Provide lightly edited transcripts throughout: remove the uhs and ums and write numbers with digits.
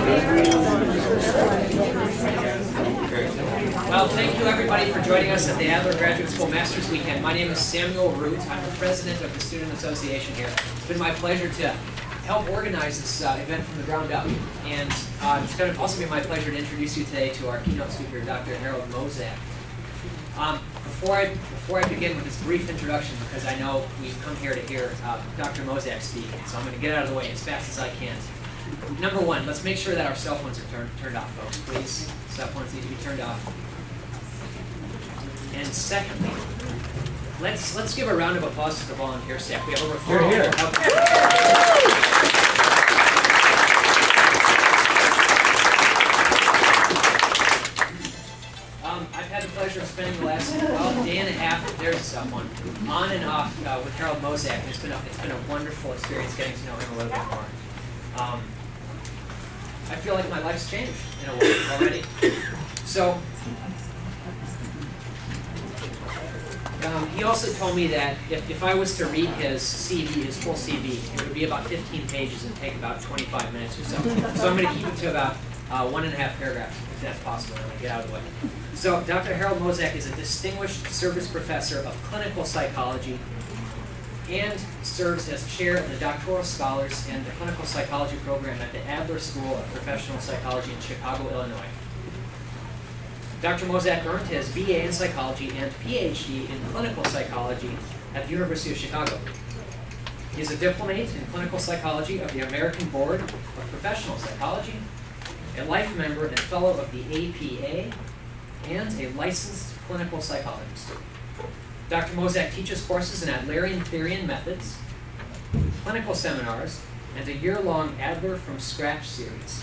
Well, thank you everybody for joining us at the Adler Graduate School Masters Weekend. My name is Samuel Root. I'm the president of the Student Association here. It's been my pleasure to help organize this event from the ground up. And it's going to also be my pleasure to introduce you today to our keynote speaker, Dr. Harold Mosak. Before I begin with this brief introduction, because I know we've come here to hear Dr. Mosak speak, so I'm going to get out of the way as fast as I can. Number one, let's make sure that our cell phones are turned off, folks, please. Cell phones need to be turned off. And secondly, let's give a round of applause to the volunteer staff. We have over 30 here. I've had the pleasure of spending the last day and a half, there's a someone, on and off with Harold Mosak. It's been a wonderful experience getting to know him a little bit more. I feel like my life's changed in a way already. So, he also told me that if I was to read his CV, his full CV, it would be about 15 pages and take about 25 minutes or so. So I'm going to keep it to about 1.5 paragraphs, if that's possible, and I get out of the way. So Dr. Harold Mosak is a distinguished service professor of clinical psychology and serves as chair of the Doctoral Scholars and the Clinical Psychology program at the Adler School of Professional Psychology in Chicago, Illinois. Dr. Mosak earned his BA in psychology and PhD in clinical psychology at the University of Chicago. He is a diplomate in clinical psychology of the American Board of Professional Psychology, a life member and fellow of the APA, and a licensed clinical psychologist. Dr. Mosak teaches courses in Adlerian theory and methods, clinical seminars, and a year-long Adler from Scratch series.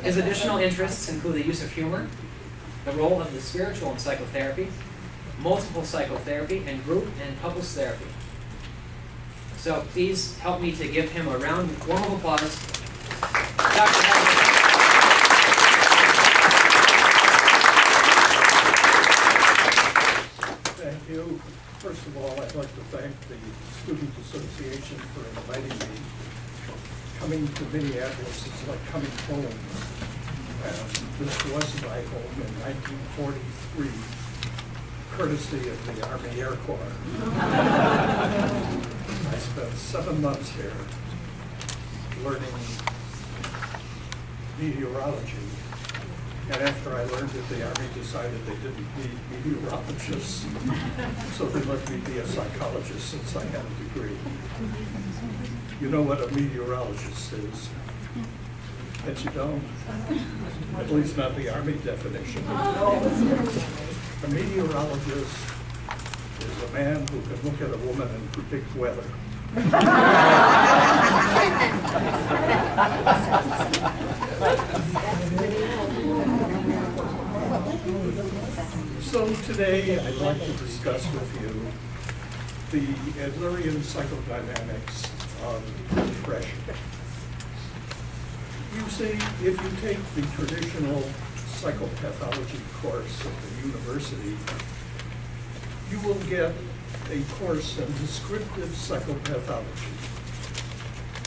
His additional interests include the use of humor, the role of the spiritual in psychotherapy, multiple psychotherapy, and group and couples therapy. So please help me to give him a warm of applause. Dr. Adler. Thank you. First of all, I'd like to thank the Student Association for inviting me. Coming to Minneapolis is like coming home. This was my home in 1943, courtesy of the Army Air Corps. I spent 7 months here learning meteorology. And after I learned it, the Army decided they didn't need meteorologists, so they let me be a psychologist since I had a degree. You know what a meteorologist is? But you don't. At least not the Army definition. A meteorologist is a man who can look at a woman and predict weather. So today I'd like to discuss with you the Adlerian psychodynamics of depression. You see, if you take the traditional psychopathology course at the university, you will get a course in descriptive psychopathology.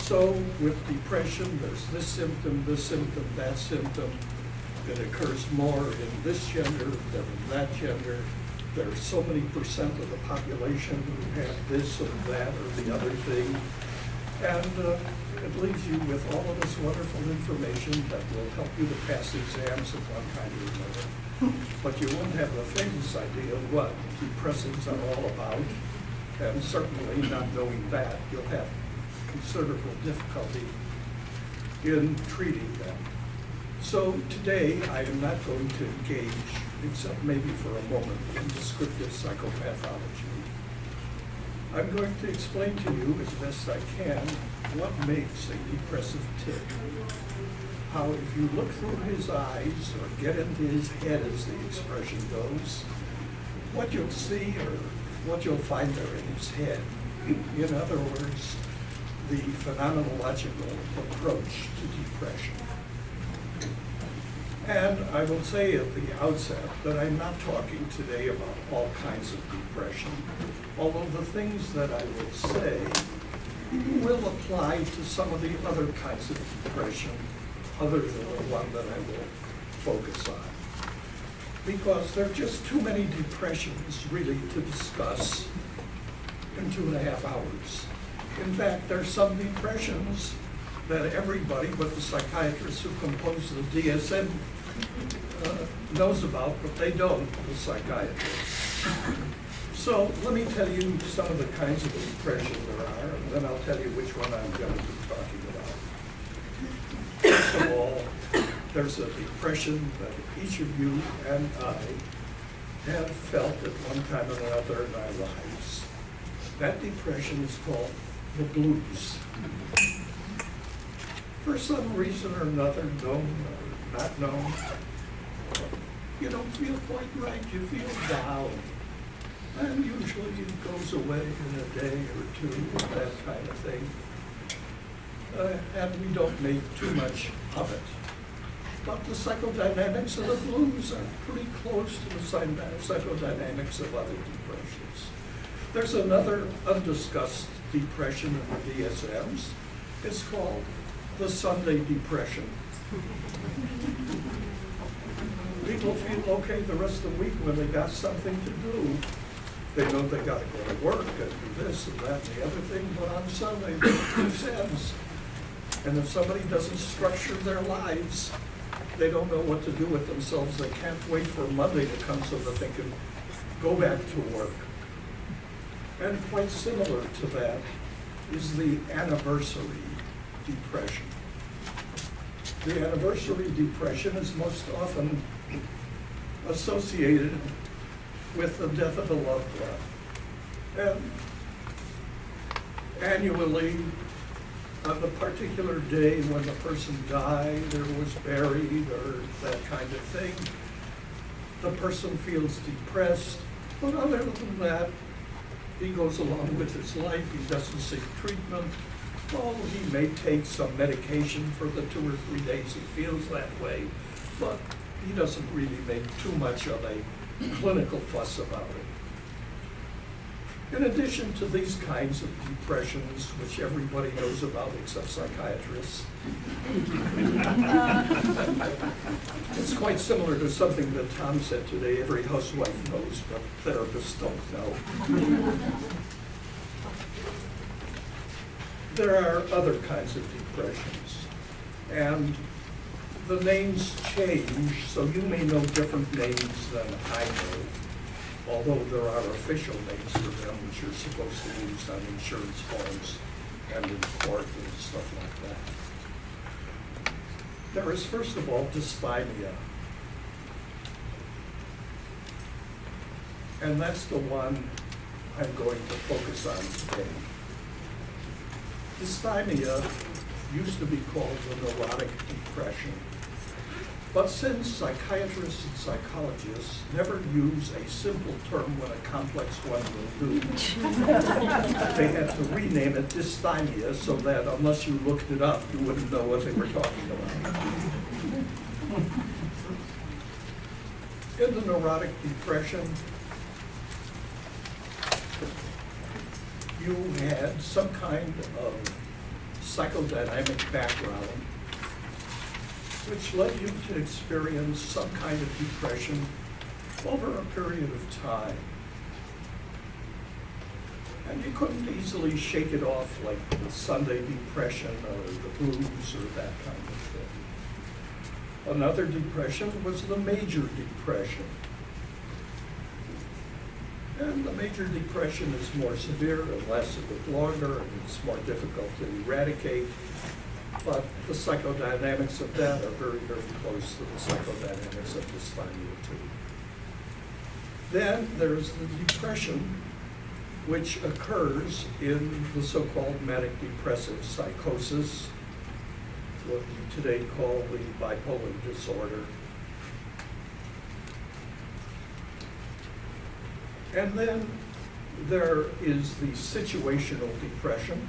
So with depression, there's this symptom, that symptom. It occurs more in this gender than in that gender. There are so many percent of the population who have this or that or the other thing. And it leaves you with all of this wonderful information that will help you to pass exams of one kind or another. But you won't have the faintest idea of what depressants are all about. And certainly not knowing that, you'll have considerable difficulty in treating them. So today, I am not going to engage, except maybe for a moment, in descriptive psychopathology. I'm going to explain to you as best I can what makes a depressive tick. How if you look through his eyes or get into his head, as the expression goes, what you'll see or what you'll find there in his head. In other words, the phenomenological approach to depression. And I will say at the outset that I'm not talking today about all kinds of depression, although the things that I will say will apply to some of the other kinds of depression other than the one that I will focus on. Because there are just too many depressions really to discuss in 2.5 hours. In fact, there are some depressions that everybody but the psychiatrists who compose the DSM knows about, but they don't, the psychiatrists. So let me tell you some of the kinds of depression there are, and then I'll tell you which one I'm going to be talking about. First of all, there's a depression that each of you and I have felt at one time or another in our lives. That depression is called the blues. For some reason or another, known or not known, you don't feel quite right, you feel down. And usually it goes away in a day or two, that kind of thing. And we don't make too much of it. But the psychodynamics of the blues are pretty close to the psychodynamics of other depressions. There's another undiscussed depression in the DSMs. It's called the Sunday depression. People feel okay the rest of the week when they got something to do. They know they got to go to work and do this and that and the other thing, but on Sunday, they have 2 cents. And if somebody doesn't structure their lives, they don't know what to do with themselves. They can't wait for Monday to come so that they can go back to work. And quite similar to that is the anniversary depression. The anniversary depression is most often associated with the death of a loved one. And annually, on the particular day when the person died or was buried or that kind of thing, the person feels depressed, but other than that, he goes along with his life, he doesn't seek treatment. Oh, he may take some medication for the 2 or 3 days he feels that way, but he doesn't really make too much of a clinical fuss about it. In addition to these kinds of depressions, which everybody knows about except psychiatrists, it's quite similar to something that Tom said today, every housewife knows, but therapists don't know. There are other kinds of depressions, and the names change, so you may know different names than I know, although there are official names for them which you're supposed to use on insurance forms and in court and stuff like that. There is, first of all, dysthymia. And that's the one I'm going to focus on today. Dysthymia used to be called the neurotic depression. But since psychiatrists and psychologists never use a simple term when a complex one will do, they had to rename it dysthymia so that unless you looked it up, you wouldn't know what they were talking about. In the neurotic depression, you had some kind of psychodynamic background which led you to experience some kind of depression over a period of time. And you couldn't easily shake it off like the Sunday depression or the blues or that kind of thing. Another depression was the major depression. And the major depression is more severe and lasts a bit longer, and it's more difficult to eradicate. But the psychodynamics of that are very, very close to the psychodynamics of dysthymia too. Then there's the depression, which occurs in the so-called manic depressive psychosis, what we today call the bipolar disorder. And then there is the situational depression.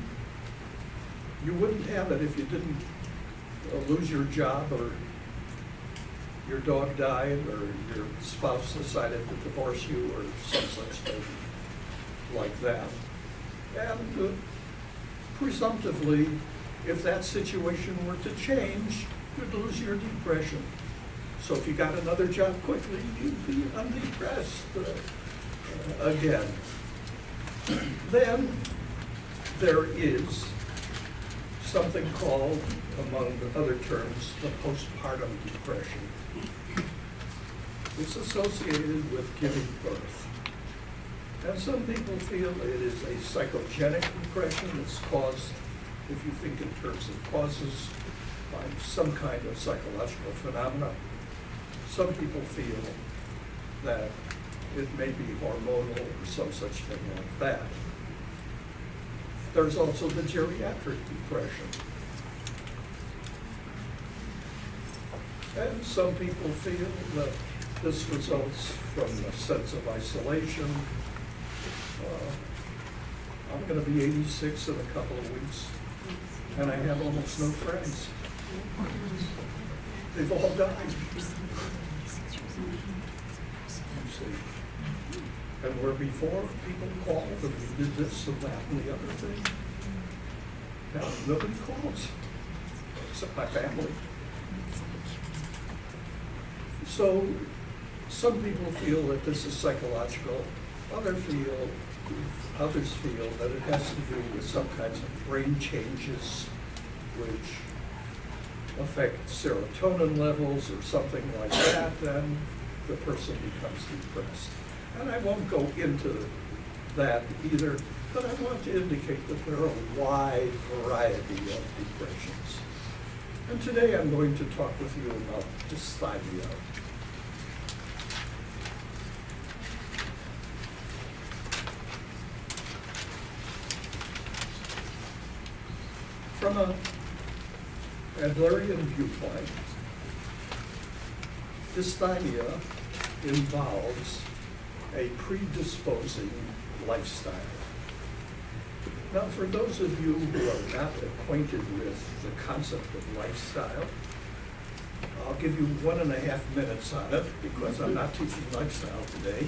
You wouldn't have it if you didn't lose your job or your dog died or your spouse decided to divorce you or some such thing like that. And presumptively, if that situation were to change, you'd lose your depression. So if you got another job quickly, you'd be undepressed again. Then there is something called, among other terms, the postpartum depression. It's associated with giving birth. And some people feel it is a psychogenic depression. It's caused, if you think in terms of causes, by some kind of psychological phenomena. Some people feel that it may be hormonal or some such thing like that. There's also the geriatric depression. And some people feel that this results from a sense of isolation. I'm going to be 86 in a couple of weeks, and I have almost no friends. They've all died. You see. And where before people called and we did this and that and the other thing, now nobody calls, except my family. So some people feel that this is psychological. Others feel that it has to do with some kinds of brain changes which affect serotonin levels or something like that, and the person becomes depressed. And I won't go into that either, but I want to indicate that there are a wide variety of depressions. And today I'm going to talk with you about dysthymia. From an Adlerian viewpoint, dysthymia involves a predisposing lifestyle. Now, for those of you who are not acquainted with the concept of lifestyle, I'll give you 1.5 minutes on it because I'm not teaching lifestyle today.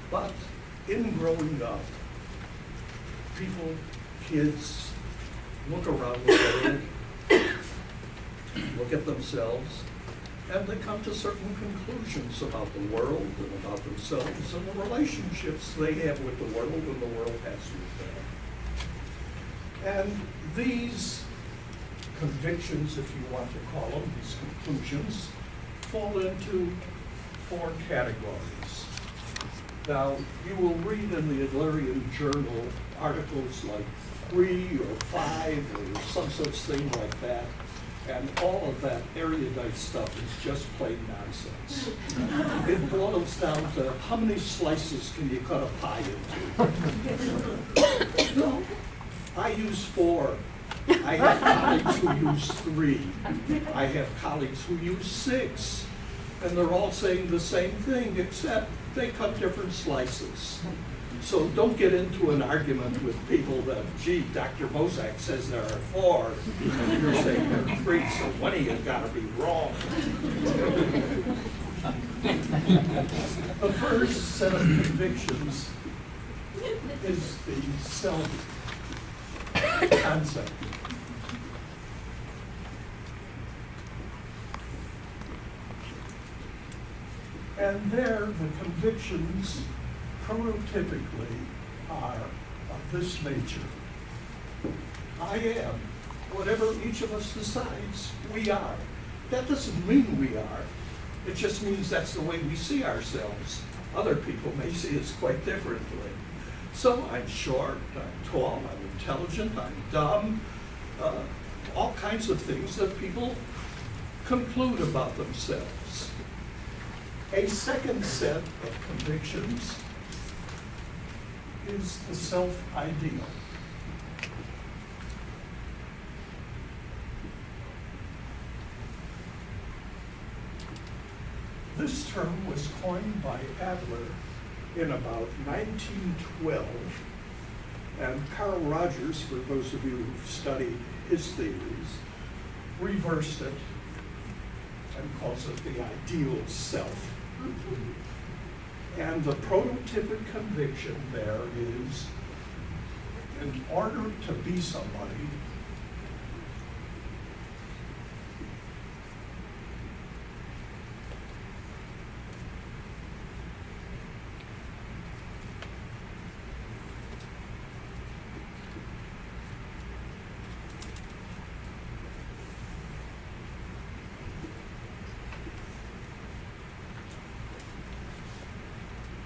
But in growing up, people, kids, look around the world, look at themselves, and they come to certain conclusions about the world and about themselves and the relationships they have with the world and the world has with them. And these convictions, if you want to call them, these conclusions, fall into 4 categories. Now, you will read in the Adlerian journal articles like 3 or 5 or some such thing like that, and all of that erudite stuff is just plain nonsense. It boils down to how many slices can you cut a pie into? No, I use 4. I have colleagues who use 3. I have colleagues who use 6. And they're all saying the same thing, except they cut different slices. So don't get into an argument with people that, gee, Dr. Mosak says there are 4, and you're saying there are 3, so one of you's got to be wrong. The first set of convictions is the self concept. And there, the convictions prototypically are of this nature. I am. Whatever each of us decides, we are. That doesn't mean we are. It just means that's the way we see ourselves. Other people may see us quite differently. So I'm short, I'm tall, I'm intelligent, I'm dumb, all kinds of things that people conclude about themselves. A second set of convictions is the self-ideal. This term was coined by Adler in about 1912, and Carl Rogers, for those of you who've studied his theories, reversed it and calls it the ideal self. And the prototypic conviction there is, in order to be somebody,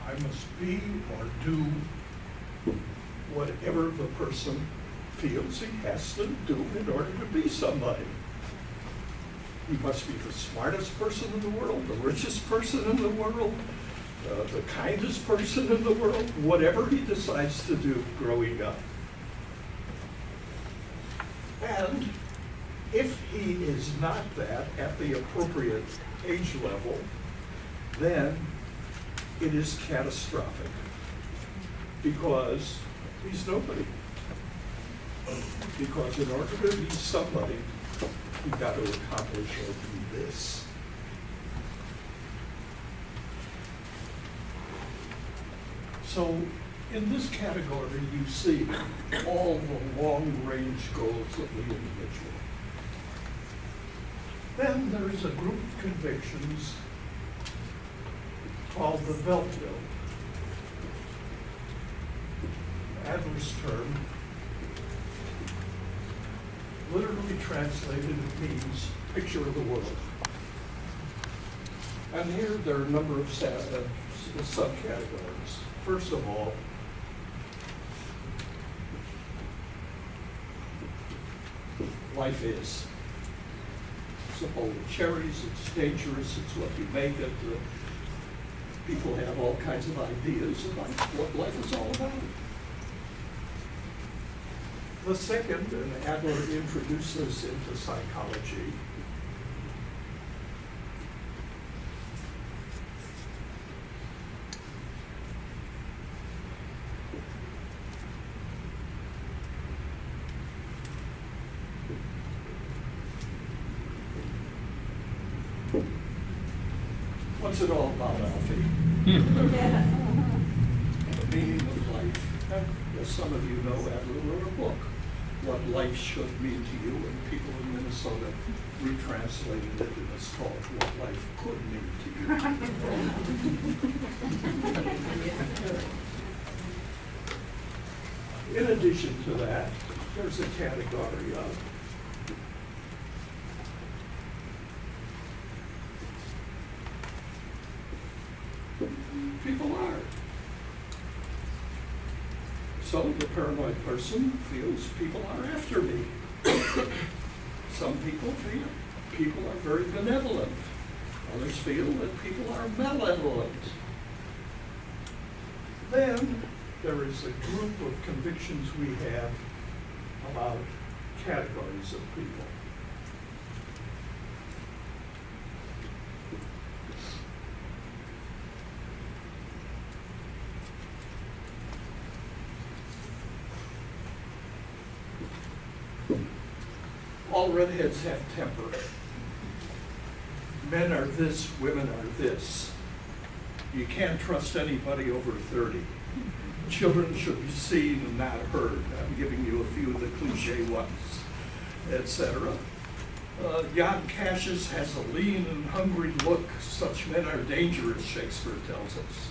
I must be or do whatever the person feels he has to do in order to be somebody. He must be the smartest person in the world, the richest person in the world, the kindest person in the world, whatever he decides to do growing up. And if he is not that at the appropriate age level, then it is catastrophic, because he's nobody. Because in order to be somebody, you've got to accomplish or do this. So in this category, you see all the long-range goals of the individual. Then there is a group of convictions called the Weltbild. Adler's term, literally translated, it means picture of the world. And here there are a number of subcategories. First of all, life is. It's a bowl of cherries, it's dangerous, it's what you make it. People have all kinds of ideas about what life is all about. The second, and Adler introduced this into psychology, what's it all about, Alfie? The meaning of life. And as some of you know, Adler wrote a book, What Life Should Mean to You, and people in Minnesota retranslated it, and it's called What Life Could Mean to You. In addition to that, there's a category of people are. So the paranoid person feels people are after me. Some people feel people are very benevolent. Others feel that people are malevolent. Then there is a group of convictions we have about categories of people. All redheads have temper. Men are this, women are this. You can't trust anybody over 30. Children should be seen and not heard. I'm giving you a few of the cliche ones, etc. Jan Cassius has a lean and hungry look. Such men are dangerous, Shakespeare tells us.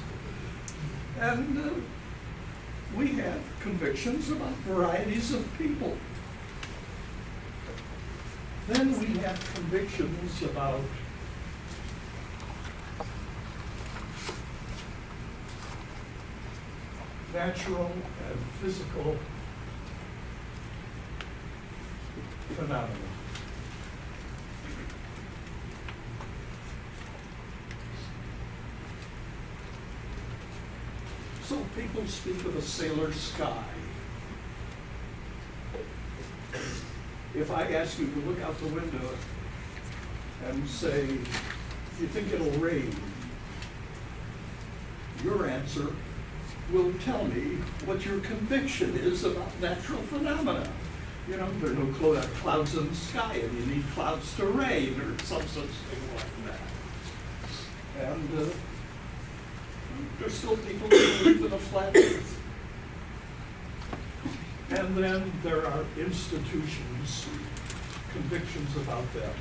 And we have convictions about varieties of people. Then we have convictions about natural and physical phenomena. So people speak of a sailor sky. If I ask you to look out the window and say, you think it'll rain, your answer will tell me what your conviction is about natural phenomena. You know, there are no clouds in the sky and you need clouds to rain or some such thing like that. And there's still people who believe in a flat earth. And And then there are institutions, convictions about them,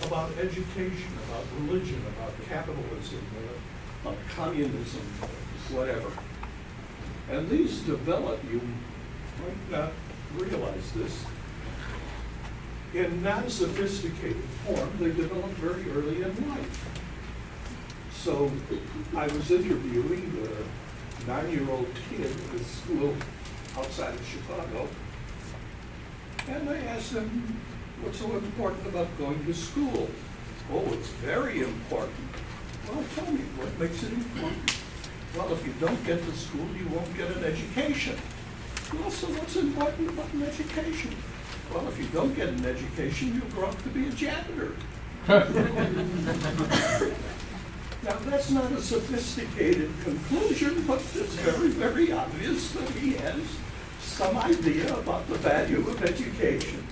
about education, about religion, about capitalism, about communism, whatever. And these develop, you might not realize this, in non-sophisticated form. They develop very early in life. So I was interviewing a 9-year-old kid at a school outside of Chicago, and I asked him, what's so important about going to school? Oh, it's very important. Well, tell me, what makes it important? Well, if you don't get to school, you won't get an education. Well, so what's important about an education? Well, if you don't get an education, you'll grow up to be a janitor. Now, that's not a sophisticated conclusion, but it's very, very obvious that he has some idea about the value of education.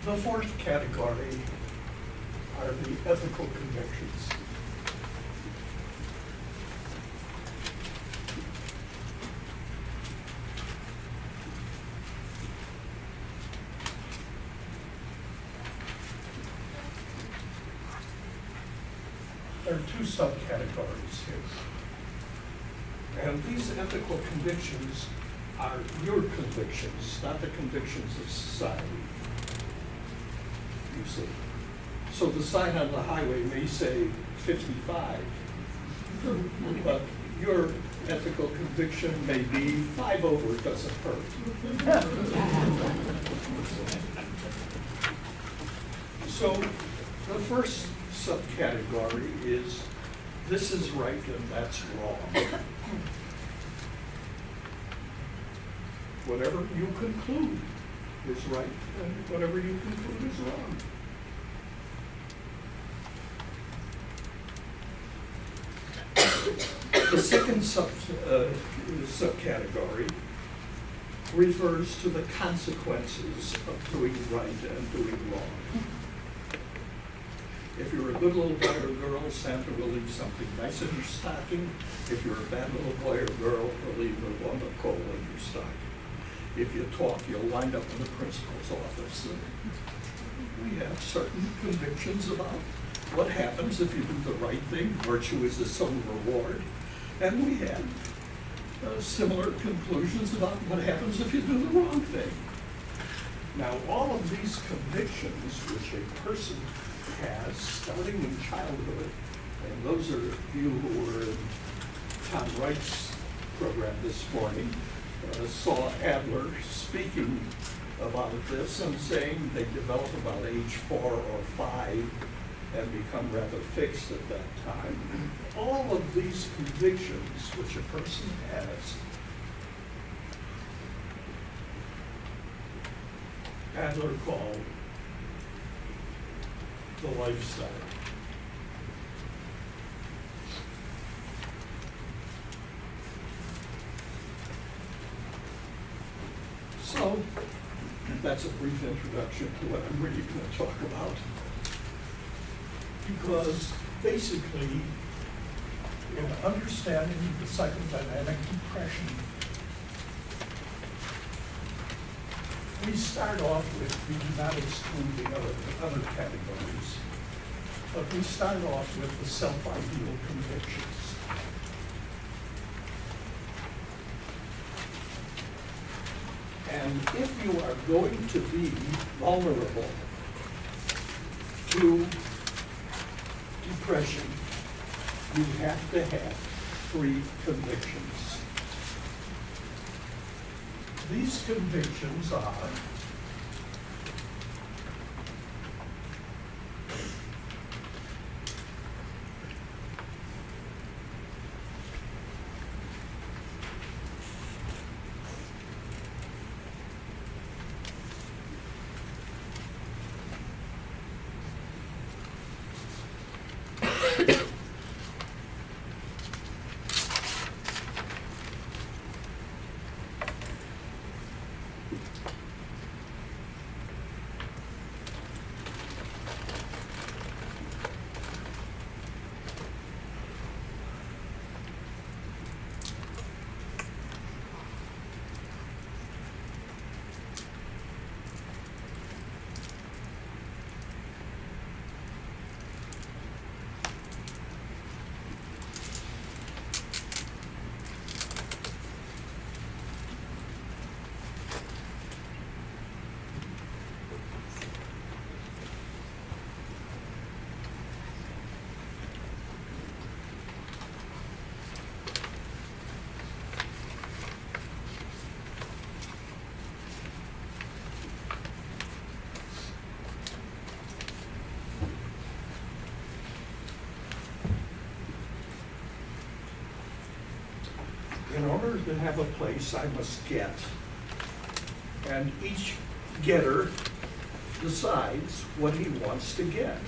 The fourth category are the ethical convictions. There are two subcategories here. And these ethical convictions are your convictions, not the convictions of society. You see. So the sign on the highway may say 55, but your ethical conviction may be 5 over doesn't hurt. So the first subcategory is this is right and that's wrong. Whatever you conclude is right and whatever you conclude is wrong. The second subcategory refers to the consequences of doing right and doing wrong. If you're a good little boy or girl, Santa will leave something nice in your stocking. If you're a bad little boy or girl, he'll leave a lump of coal in your stocking. If you talk, you'll wind up in the principal's office. And we have certain convictions about what happens if you do the right thing. Virtue is its own reward. And we have similar conclusions about what happens if you do the wrong thing. Now, all of these convictions which a person has starting in childhood, and those are you who were in Tom Wright's program this morning, saw Adler speaking about this and saying they develop about age 4 or 5 and become rather fixed at that time. All of these convictions which a person has, Adler called the lifestyle. So, that's a brief introduction to what I'm really going to talk about. Because basically, in understanding the psychodynamic depression, we start off with, we do not exclude the other categories, but we start off with the self-ideal convictions. And if you are going to be vulnerable to depression, you have to have 3 convictions. These convictions are to have a place, I must get. And each getter decides what he wants to get.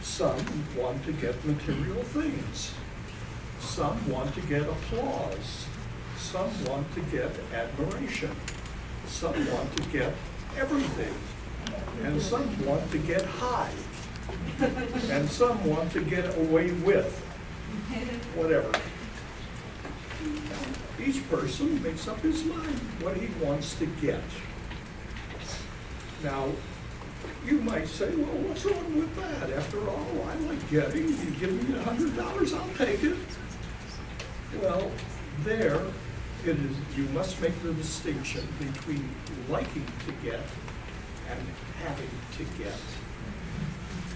Some want to get material things. Some want to get applause. Some want to get admiration. Some want to get everything. And some want to get high. And some want to get away with whatever. Each person makes up his mind what he wants to get. Now, you might say, well, what's wrong with that? After all, I like getting. You give me $100, I'll take it. Well, there it is. You must make the distinction between liking to get and having to get.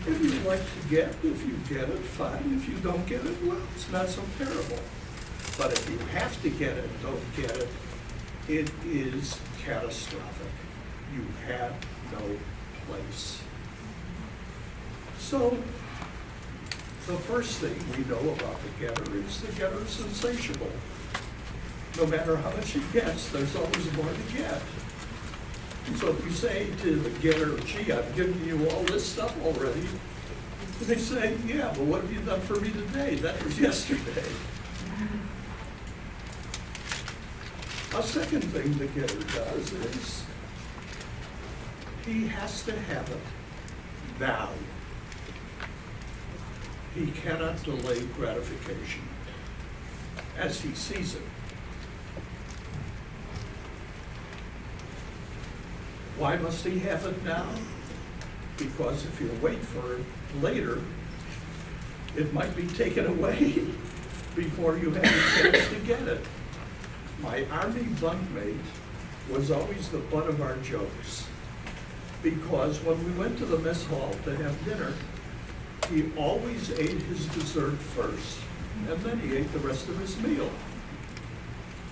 If you like to get, if you get it, fine. If you don't get it, well, it's not so terrible. But if you have to get it and don't get it, it is catastrophic. You have no place. So, the first thing we know about the getter is the getter is insatiable. No matter how much he gets, there's always more to get. So if you say to the getter, gee, I've given you all this stuff already, and they say, yeah, but what have you done for me today? That was yesterday. A second thing the getter does is he has to have it now. He cannot delay gratification as he sees it. Why must he have it now? Because if you wait for it later, it might be taken away before you have a chance to get it. My Army bunkmate was always the butt of our jokes, because when we went to the mess hall to have dinner, he always ate his dessert first, and then he ate the rest of his meal.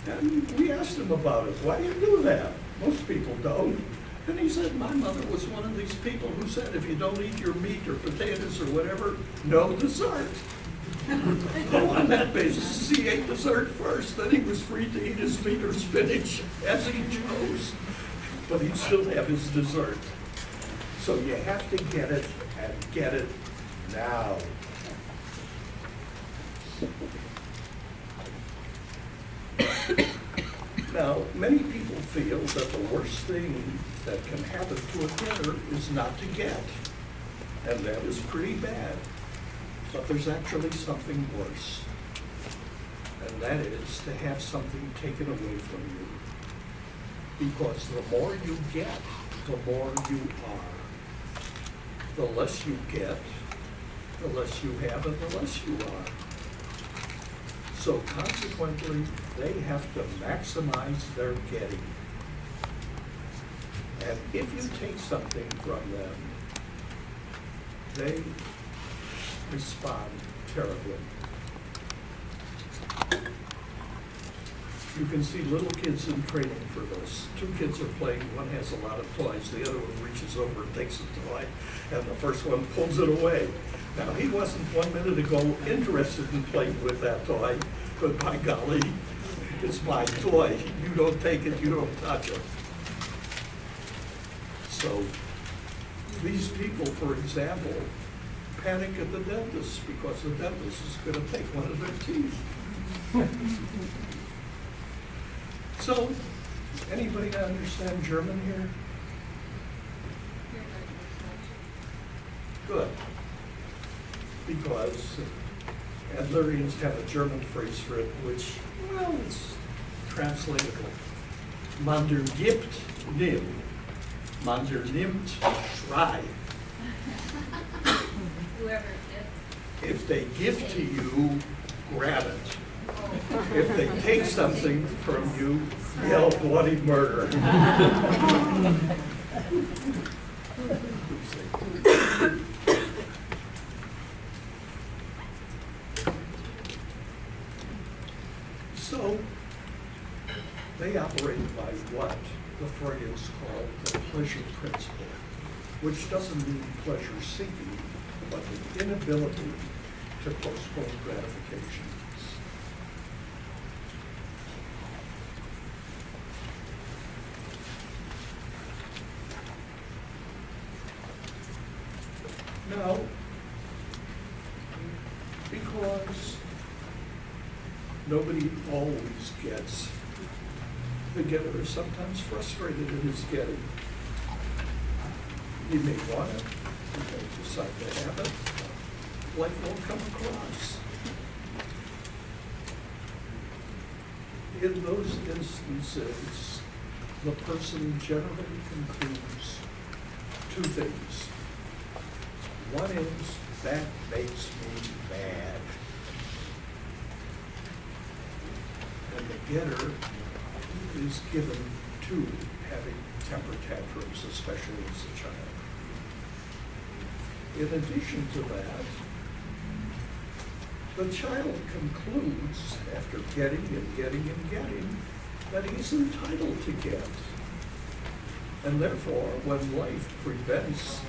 And we asked him about it. Why do you do that? Most people don't. And he said, my mother was one of these people who said, if you don't eat your meat or potatoes or whatever, no dessert. So on that basis, he ate dessert first, then he was free to eat his meat or spinach as he chose. But he'd still have his dessert. So you have to get it and get it now. Now, many people feel that the worst thing that can happen to a getter is not to get. And that is pretty bad. But there's actually something worse. And that is to have something taken away from you. Because the more you get, the more you are. The less you get, the less you have, and the less you are. So consequently, they have to maximize their getting. And if you take something from them, they respond terribly. You can see little kids in training for this. Two kids are playing, one has a lot of toys, the other one reaches over and takes a toy, and the first one pulls it away. Now, he wasn't 1 minute ago interested in playing with that toy, but by golly, it's my toy. You don't take it, you don't touch it. So, these people, for example, panic at the dentist because the dentist is going to take one of their teeth. So, anybody understand German here? Good. Because Adlerians have a German phrase for it, which, well, it's translatable. Man der gibt, nimm. Man der nimmt, schrei. Whoever gives. If they give to you, grab it. If they take something from you, yell bloody murder. So, they operate by what the Freudians call the pleasure principle, which doesn't mean pleasure seeking, but the inability to postpone gratification. Because nobody always gets. The getter is sometimes frustrated in his getting. He may want it, he may decide to have it. Life won't come across. In those instances, the person generally concludes two things. One is, that makes me mad. And the getter is given to having temper tantrums, especially as a child. In addition to that, the child concludes, after getting and getting and getting, that he's entitled to get. And therefore, when life prevents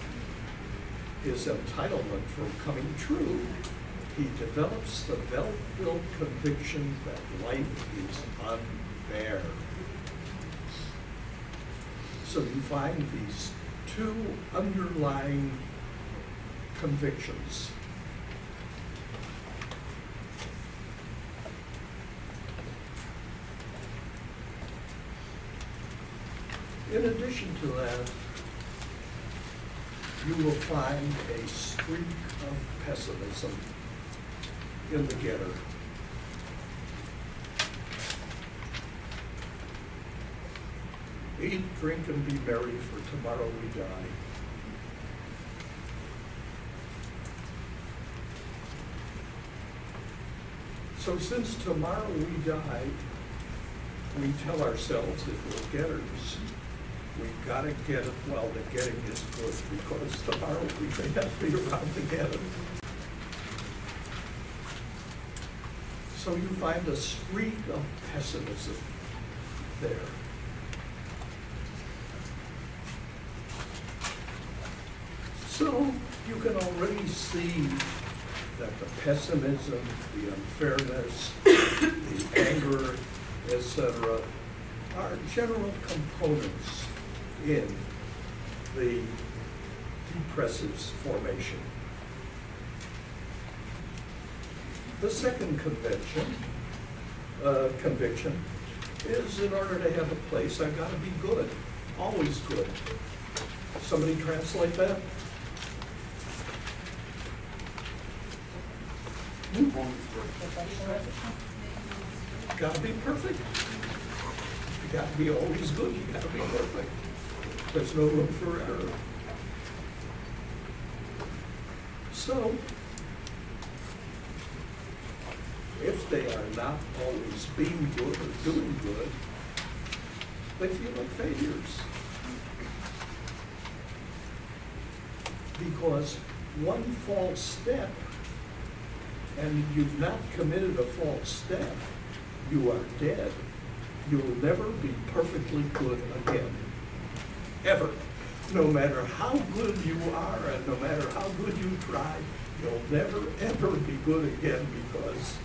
his entitlement from coming true, he develops the well-built conviction that life is unfair. So you find these two underlying convictions. In addition to that, you will find a streak of pessimism in the getter. Eat, drink, and be merry, for tomorrow we die. So since tomorrow we die, we tell ourselves, if we're getters, we've got to get it while the getting is good, because tomorrow we may not be around to get it. So you find a streak of pessimism there. So you can already see that the pessimism, the unfairness, the anger, etc., are general components in the depressive's formation. The second conviction is, in order to have a place, I've got to be good, always good. Somebody translate that? Got to be perfect. You got to be always good. You got to be perfect. There's no room for error. So, if they are not always being good or doing good, they feel like failures. Because one false step, and you've not committed a false step, you are dead. You'll never be perfectly good again. Ever. No matter how good you are and no matter how good you try, you'll never, ever be good again because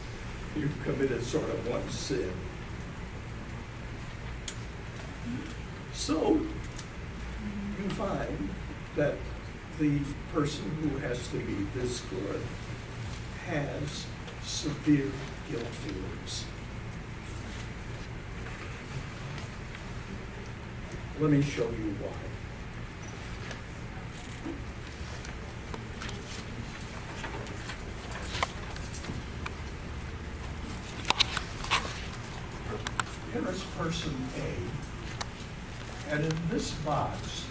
you've committed sort of one sin. So, you find that the person who has to be this good has severe guilt feelings. Let me show you why. Here is person A, and in this box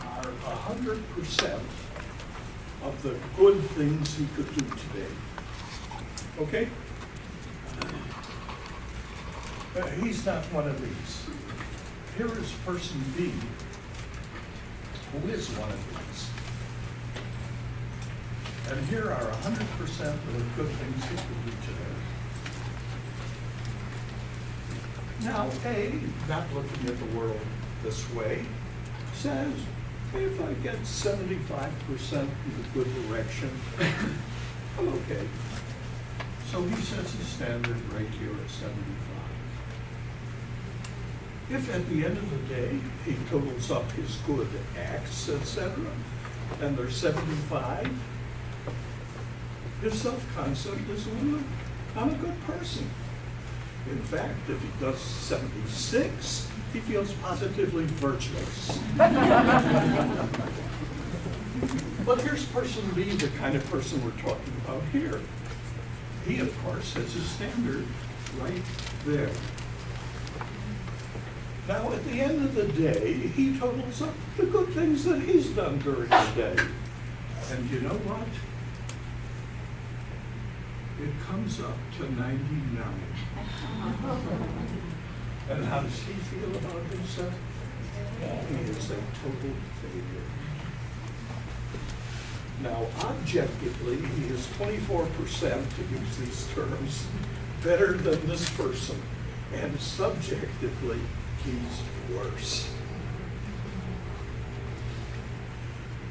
are 100% of the good things he could do today. Okay? He's not one of these. Here is person B, who is one of these. And here are 100% of the good things he could do today. Now, A, not looking at the world this way, says, if I get 75% in the good direction, I'm okay. So he sets his standard right here at 75. If at the end of the day, he totals up his good acts, etc., and there's 75, His self-concept is, well, I'm a good person. In fact, if he does 76, he feels positively virtuous. But here's person B, the kind of person we're talking about here. He, of course, has his standard right there. Now, at the end of the day, he totals up the good things that he's done during the day. And you know what? It comes up to 99. And how does he feel about himself? He is a total failure. Now, objectively, he is 24%, to use these terms, better than this person. And subjectively, he's worse.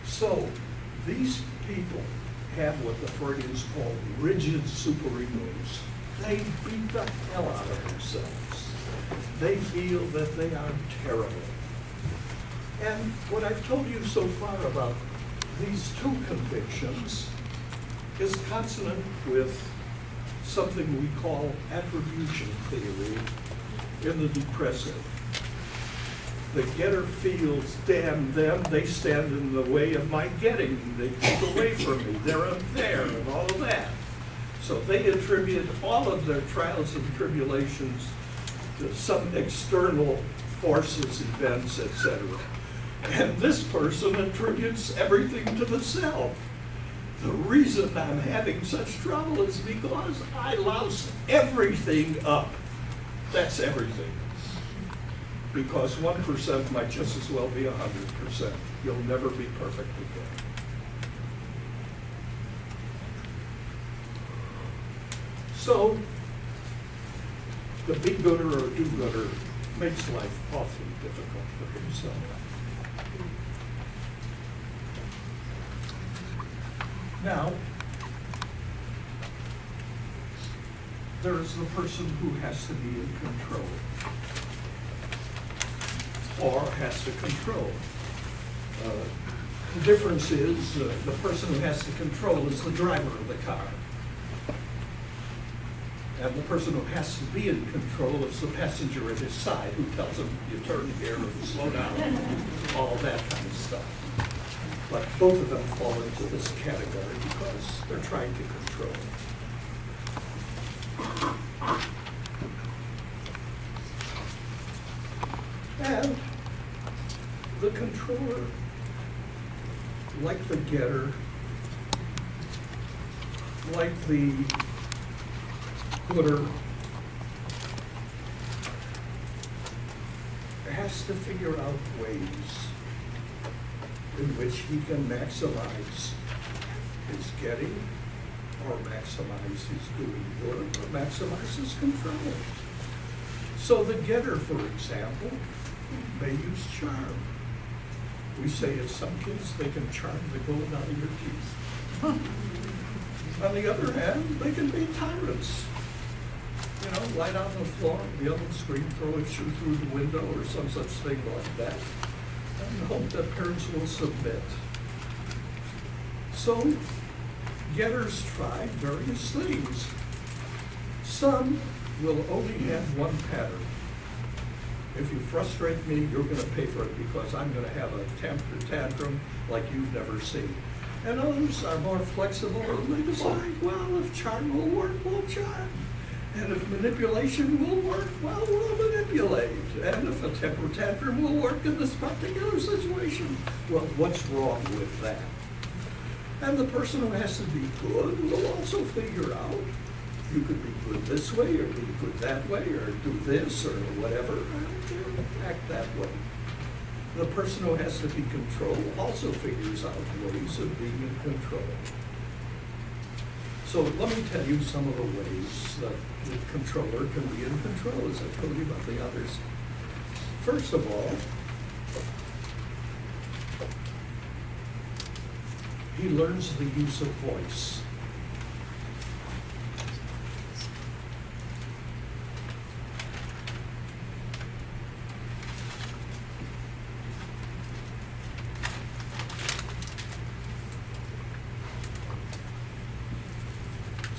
So, these people have what the Freudians call rigid superegos. They beat the hell out of themselves. They feel that they are terrible. And what I've told you so far about these two convictions is consonant with something we call attribution theory in the depressive. The getter feels, damn them, they stand in the way of my getting. They take away from me. They're unfair and all of that. So they attribute all of their trials and tribulations to some external forces, events, etc. And this person attributes everything to the self. The reason I'm having such trouble is because I louse everything up. That's everything. Because 1% might just as well be 100%. You'll never be perfect again. So, the be-gooder or do-gooder makes life awfully difficult for himself. Now, there is the person who has to be in control, or has to control. The difference is the person who has to control is the driver of the car. And the person who has to be in control is the passenger at his side who tells him, you turn here and slow down, all that kind of stuff. But both of them fall into this category because they're trying to control. And the controller, like the getter, like the gooder, has to figure out ways in which he can maximize his getting, or maximize his doing good, or maximize his control. So the getter, for example, may use charm. We say at some kids they can charm the gold out of your teeth. On the other hand, they can be tyrants. You know, lie down on the floor, yell and scream, throw a shoe through the window, or some such thing like that, and hope that parents will submit. So, getters try various things. Some will only have one pattern. If you frustrate me, you're going to pay for it because I'm going to have a temper tantrum like you've never seen. And others are more flexible and they decide, well, if charm will work, we'll charm. And if manipulation will work, well, we'll manipulate. And if a temper tantrum will work in this particular situation, well, what's wrong with that? And the person who has to be good will also figure out, you could be good this way, or be good that way, or do this, or whatever, and act that way. The person who has to be controlled also figures out ways of being in control. So let me tell you some of the ways that the controller can be in control, as I told you about the others. First of all, he learns the use of voice.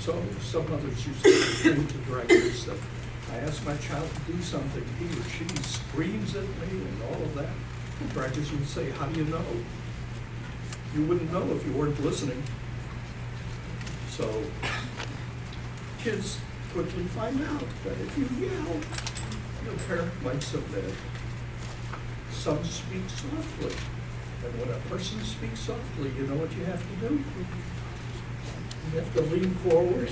So some mothers used to complain to directors that I ask my child to do something, he or she screams at me and all of that. Directors would say, how do you know? You wouldn't know if you weren't listening. So kids quickly find out that if you yell, your parent might submit. Some speak softly. And when a person speaks softly, you know what you have to do? You have to lean forward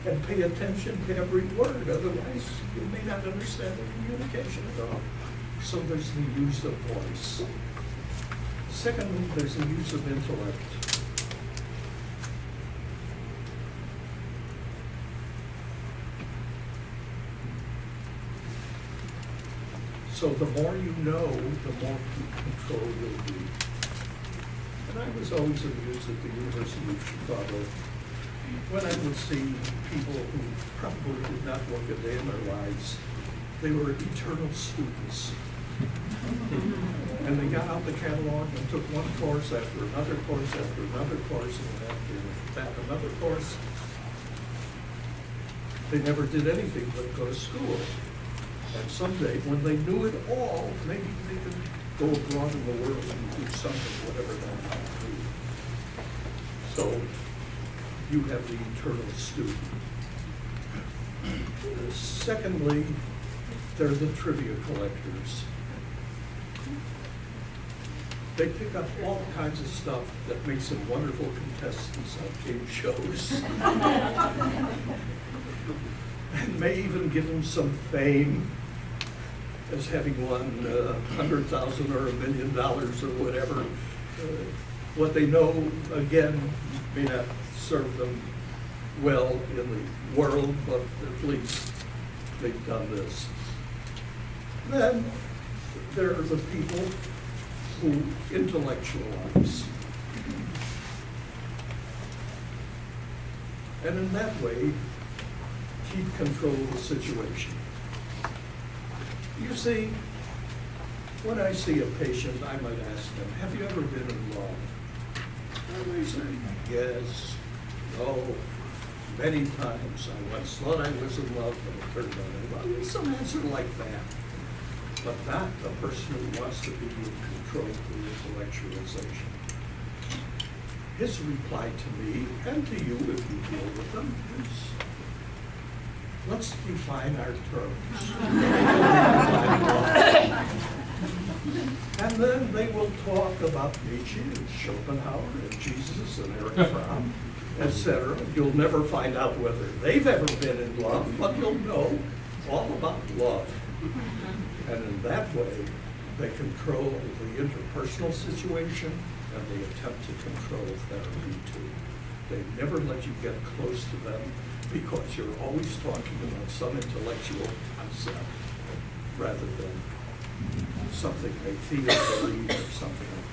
and pay attention to every word. Otherwise, you may not understand the communication at all. So there's the use of voice. Secondly, there's the use of intellect. So the more you know, the more control you'll be. And I was always amused at the University of Chicago when I would see people who probably did not work a day in their lives. They were eternal students. And they got out the catalog and took one course after another course after another course, and after that another course. They never did anything but go to school. And someday, when they knew it all, maybe they could go abroad in the world and do something, whatever that might be. So you have the eternal student. Secondly, they're the trivia collectors. They pick up all kinds of stuff that makes them wonderful contestants on game shows. And may even give them some fame as having won $100,000 or $1 million or whatever. What they know, again, may not serve them well in the world, but at least they've done this. Then there are the people who intellectualize. And in that way, keep control of the situation. You see, when I see a patient, I might ask them, have you ever been in love? And they say, yes, no, many times. I once thought I was in love, but it turned out I was. Some answer like that. But not the person who wants to be in control through intellectualization. His reply to me, and to you if you deal with them, is, let's define our terms. And then they will talk about Nietzsche and Schopenhauer and Jesus and Eric Fromm, etc. You'll never find out whether they've ever been in love, but you'll know all about love. And in that way, they control the interpersonal situation and they attempt to control therapy too. They never let you get close to them because you're always talking about some intellectual concept rather than something they feel, believe, or something like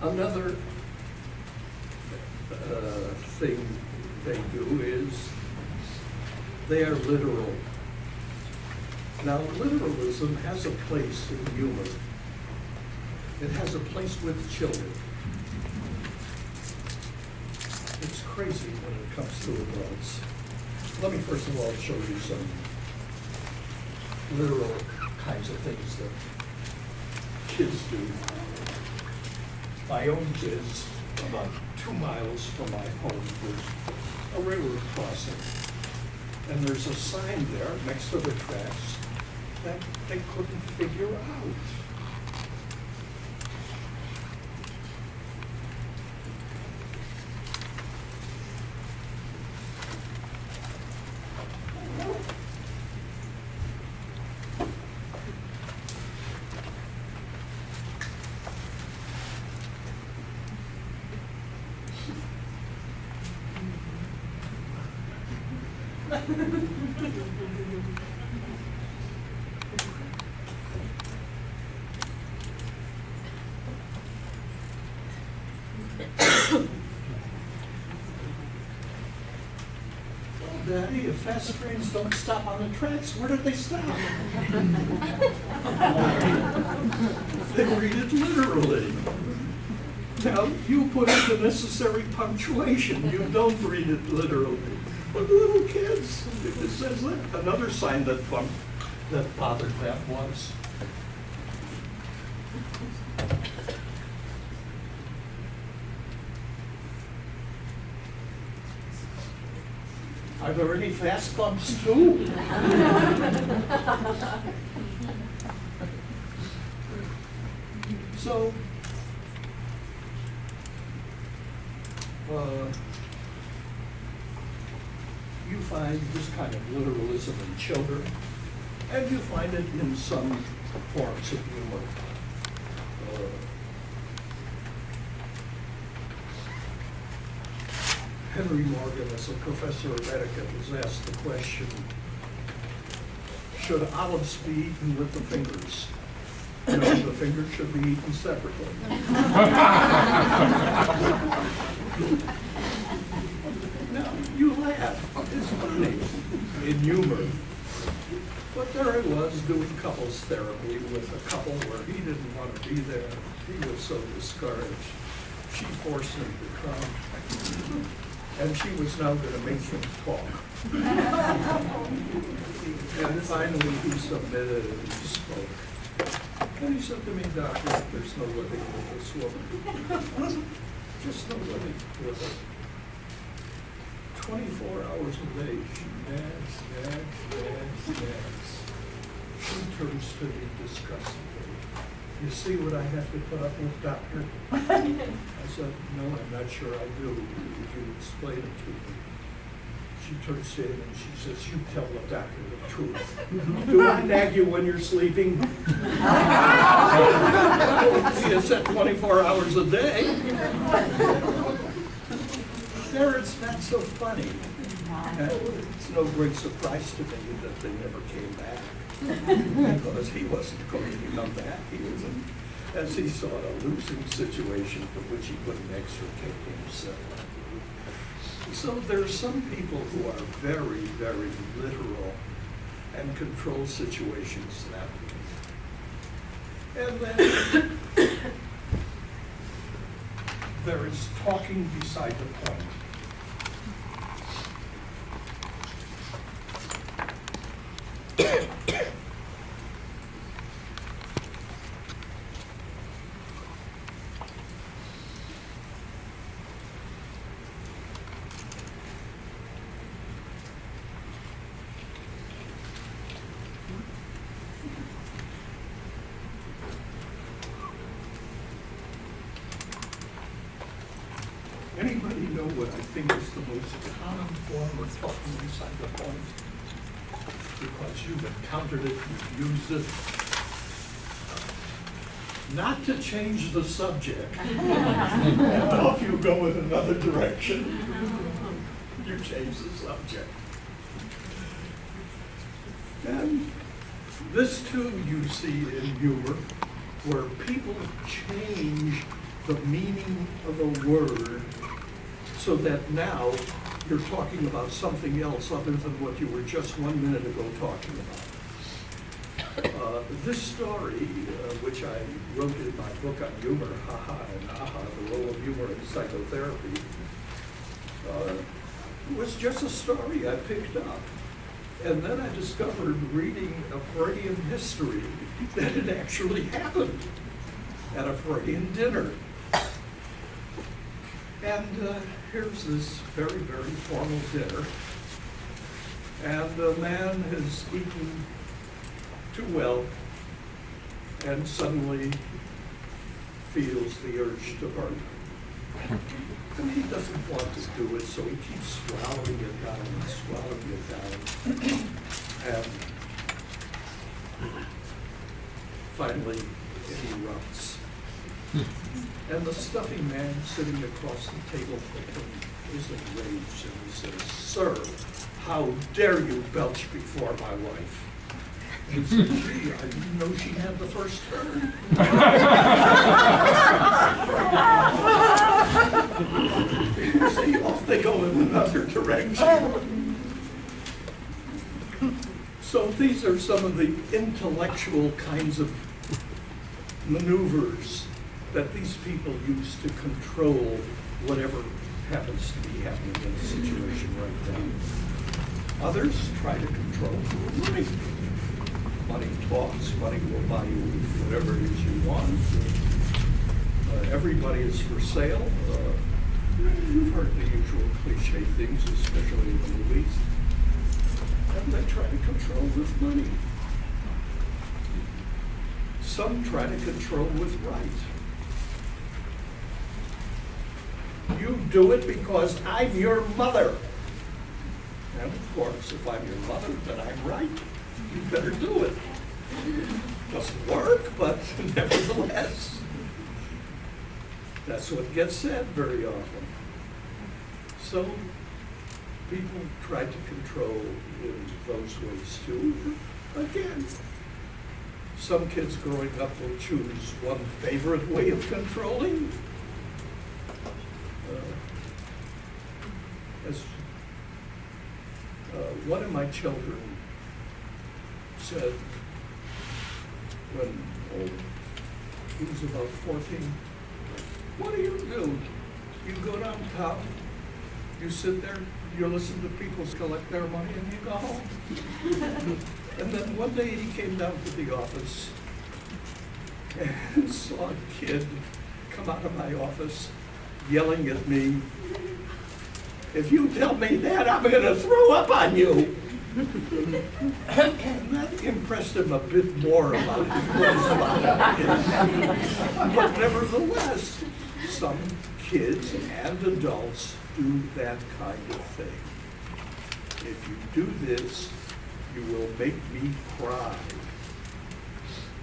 that. Another thing they do is they are literal. Now, literalism has a place in humor. It has a place with children. It's crazy when it comes to adults. Let me first of all show you some literal kinds of things that kids do. My own kids, about 2 miles from my home, there's a railroad crossing. And there's a sign there next to the tracks that they couldn't figure out. Daddy, if fast trains don't stop on the tracks, where do they stop? They read it literally. Now, you put in the necessary punctuation. You don't read it literally. But little kids, it says that. Another sign that bothered that was are there any fast bumps too? So, you find this kind of literalism in children, and you find it in some forms of humor. Henry Morgan, as a professor of etiquette, was asked the question, should olives be eaten with the fingers? No, the fingers should be eaten separately. Now, you laugh, it's funny, in humor. But there I was doing couples therapy with a couple where he didn't want to be there. He was so discouraged. She forced him to come. And she was now going to make him talk. And finally he submitted and he spoke. And he said to me, Doctor, there's no living with this woman. Just no living with her. 24 hours a day, she nags. She turns to me disgustedly. You see what I have to put up with, Doctor? I said, no, I'm not sure I do. Would you explain it to me? She turns to him and she says, you tell the doctor the truth. Do I nag you when you're sleeping? She has said 24 hours a day. There, it's not so funny. It's no great surprise to me that they never came back. Because he wasn't going to come back. He was, as he saw, a losing situation from which he couldn't extricate himself. So there are some people who are very, very literal and control situations that way. And then there is talking beside the point. Anybody know what I think is the most common form of talking beside the point? Because you've encountered it, you've used it. Not to change the subject. And off you go in another direction. You change the subject. And this too you see in humor, where people change the meaning of a word so that now you're talking about something else other than what you were just 1 minute ago talking about. This story, which I wrote in my book on humor, Haha and Aha, the role of humor in psychotherapy, was just a story I picked up. And then I discovered, reading a Freudian history, that it actually happened at a Freudian dinner. And here's this very, very formal dinner. And the man has eaten too well and suddenly feels the urge to burp. And he doesn't want to do it, so he keeps swallowing it down and swallowing it down. And finally, it erupts. And the stuffy man sitting across the table from him is enraged, and he says, "Sir, how dare you belch before my wife?" He said, "Gee, I didn't know she had the first turn." See, off they go in another direction. So these are some of the intellectual kinds of maneuvers that these people use to control whatever happens to be happening in the situation right now. Others try to control money. Money talks, money will buy you whatever it is you want. Everybody is for sale. You've heard the usual cliche things, especially in the movies. And they try to control with money. Some try to control with right. You do it because I'm your mother. And of course, if I'm your mother, then I'm right. You better do it. Doesn't work, but nevertheless, that's what gets said very often. So people try to control in those ways too. Again, some kids growing up will choose one favorite way of controlling. As one of my children said when he was about 14, what do? You go downtown, you sit there, you listen to people collect their money, and you go home. And then one day he came down to the office and saw a kid come out of my office yelling at me, if you tell me that, I'm going to throw up on you. And that impressed him a bit more about his father. But nevertheless, some kids and adults do that kind of thing. If you do this, you will make me cry.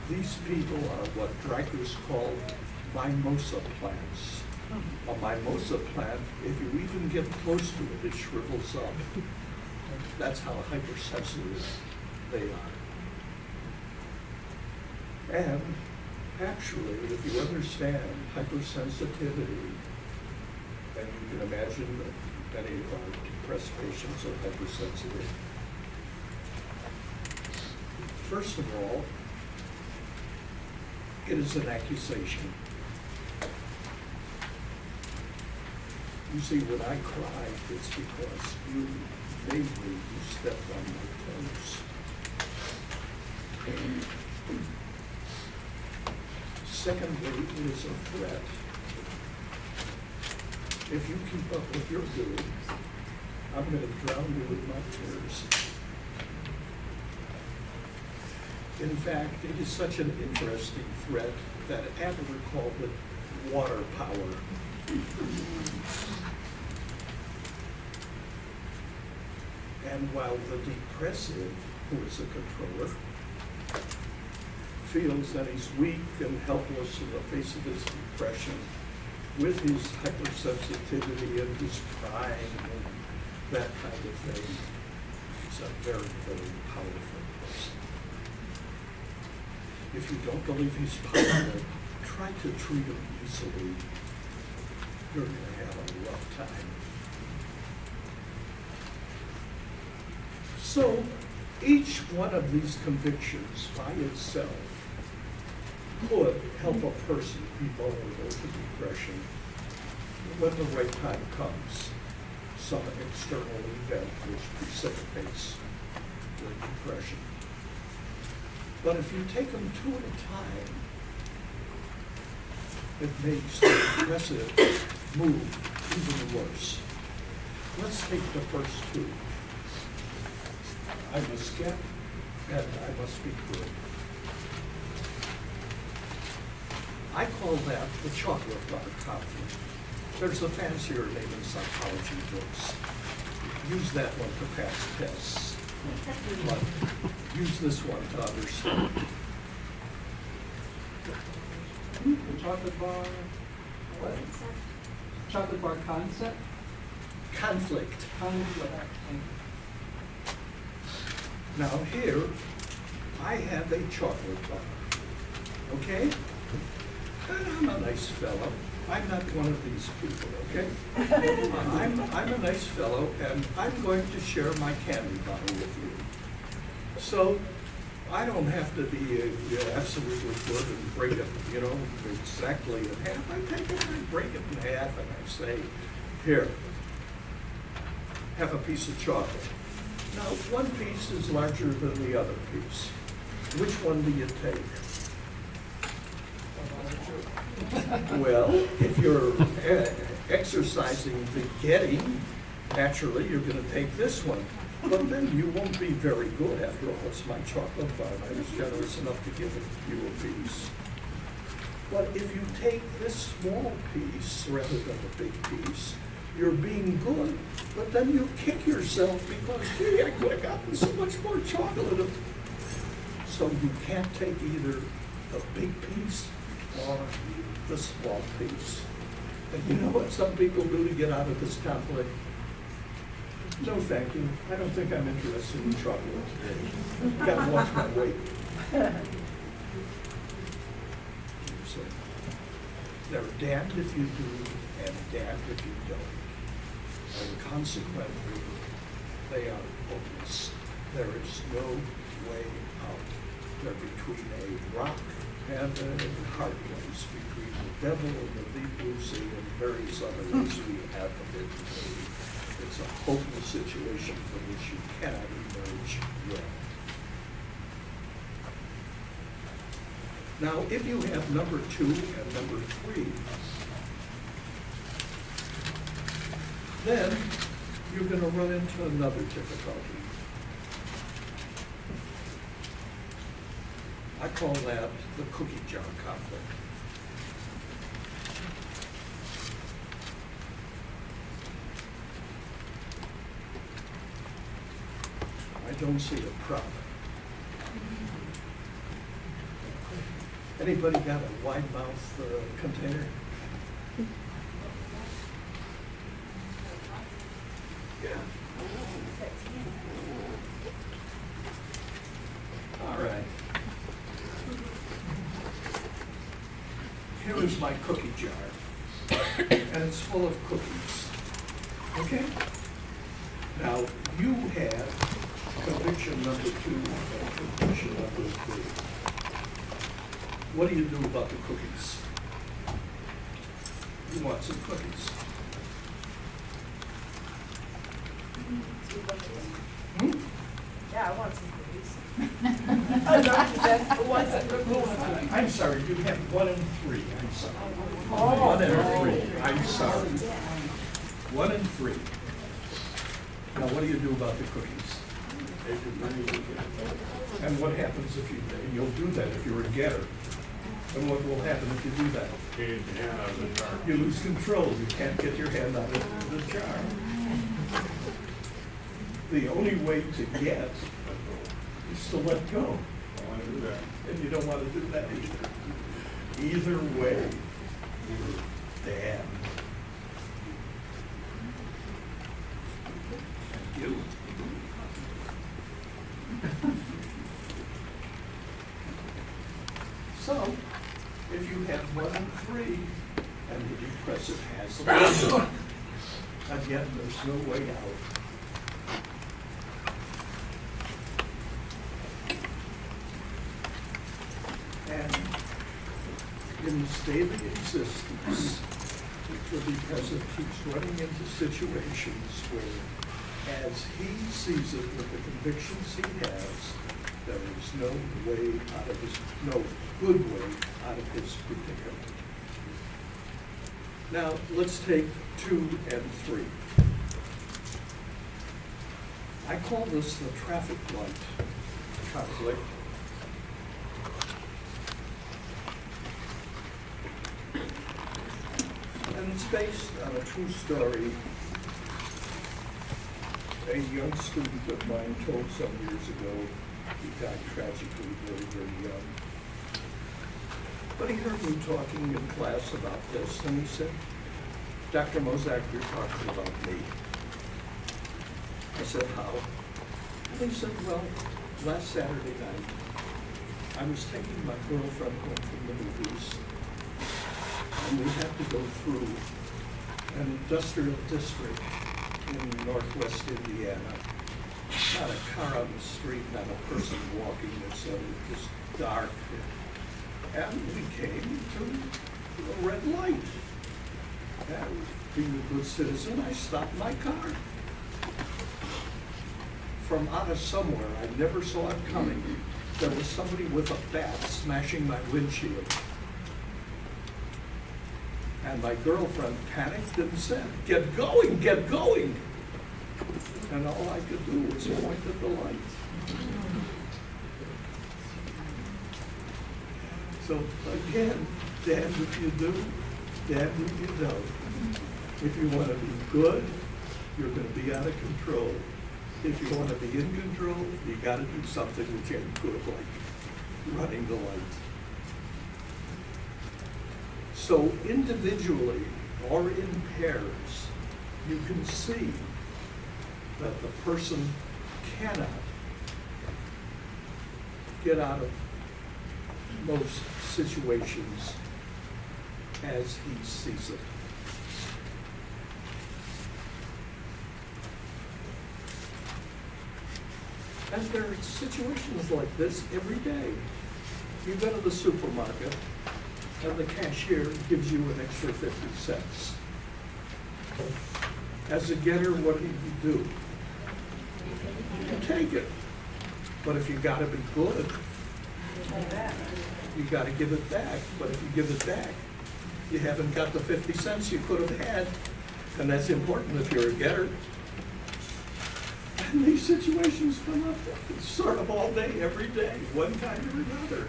These people are what Dreiker's called mimosa plants. A mimosa plant, if you even get close to it, it shrivels up. That's how hypersensitive they are. And actually, if you understand hypersensitivity, and you can imagine that many of our depressed patients are hypersensitive. First of all, it is an accusation. You see, when I cry, it's because you vaguely stepped on my toes. Secondly, it is a threat. If you keep up what you're doing, I'm going to drown you with my tears. In fact, it is such an interesting threat that Adler called it water power. And while the depressive, who is a controller, feels that he's weak and helpless in the face of his depression, with his hypersensitivity and his crying and that kind of thing, he's a very, very powerful person. If you don't believe he's powerful, try to treat him easily. You're going to have a rough time. So, each one of these convictions by itself could help a person be vulnerable to depression when the right time comes, some external event which precipitates the depression. But if you take them two at a time, it makes the depressive move even worse. Let's take the first two. I must get, and I must be good. I call that the chocolate bar conflict. There's a fancier name in psychology books. Use that one to pass tests, but use this one to understand. The chocolate bar, what? Chocolate bar concept? Conflict. Conflict. Now here, I have a chocolate bar, okay? And I'm a nice fellow. I'm not one of these people, okay? I'm a nice fellow, and I'm going to share my candy bottle with you. So I don't have to be absolutely good and break it, exactly in half. I take it and I break it in half and I say, here, have a piece of chocolate. Now, one piece is larger than the other piece. Which one do you take? Well, if you're exercising the getting, naturally you're going to take this one. But then you won't be very good. After all, it's my chocolate bar. I was generous enough to give you a piece. But if you take this small piece rather than the big piece, you're being good, but then you kick yourself because, gee, I could have gotten so much more chocolate. So you can't take either the big piece or the small piece. And you know what some people do to get out of this conflict? No, thank you. I don't think I'm interested in chocolate today. Gotta watch my weight. So, they're damned if you do and damned if you don't. And consequently, they are hopeless. There is no way out. They're between a rock and a hard place, between the devil and the deep blue sea and various other ways we have of it. It's a hopeless situation from which you cannot emerge well. Now, if you have number 2 and number 3, then you're going to run into another difficulty. I call that the cookie jar conflict. I don't see a problem. Anybody got a wide mouth container? Yeah. All right. Here is my cookie jar, and it's full of cookies. Okay? Now, you have conviction number 2 and conviction number 3. What do you do about the cookies? You want some cookies. Hmm? Yeah, I want some cookies. I want some cookies. I'm sorry, you have 1 and 3. I'm sorry. Oh. 1 and 3. I'm sorry. 1 and 3. Now, what do you do about the cookies? And what happens if you'll do that if you're a getter? And what will happen if you do that? You lose control. You can't get your hand out of the jar. The only way to get is to let go. And you don't want to do that either. Either way, you're damned. Thank you. So, if you have 1 and 3, and the depressive has them, again, there's no way out. And in his daily existence, the depressive keeps running into situations where, as he sees it with the convictions he has, there is no good way out of his predicament. Now, let's take 2 and 3. I call this the traffic light conflict. And it's based on a true story a young student of mine told some years ago. He died tragically very, very young. But he heard me talking in class about this, and he said, Dr. Mosak, you're talking about me. I said, how? And he said, well, last Saturday night, I was taking my girlfriend home from the movies, and we had to go through an industrial district in northwest Indiana. not a car on the street, not a person walking, it's just dark. And we came to a red light. And being a good citizen, I stopped my car. From out of somewhere, I never saw it coming, there was somebody with a bat smashing my windshield. And my girlfriend panicked and said, "Get going, get going." And all I could do was point at the light. So again, damned if you do, damned if you don't. If you want to be good, you're going to be out of control. If you want to be in control, you got to do something which ain't good, like running the light. So individually or in pairs, you can see that the person cannot get out of most situations as he sees it. And there are situations like this every day. You go to the supermarket and the cashier gives you an extra 50 cents. As a getter, what do? You take it. But if you gotta be good, you gotta give it back. But if you give it back, you haven't got the 50 cents you could have had. And that's important if you're a getter. And these situations come up sort of all day, every day, one kind or another.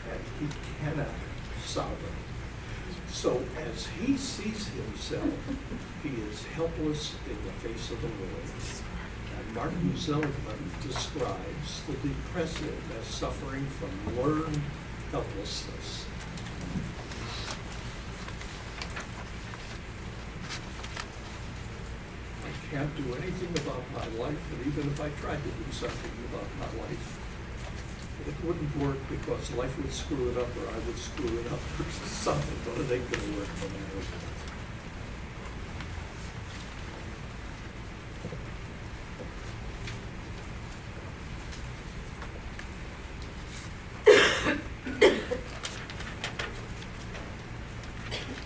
And he cannot solve it. So as he sees himself, he is helpless in the face of the world. And Martin Seligman describes the depressive as suffering from learned helplessness. I can't do anything about my life, and even if I tried to do something about my life, it wouldn't work because life would screw it up or I would screw it up or something, but it ain't gonna work no matter what.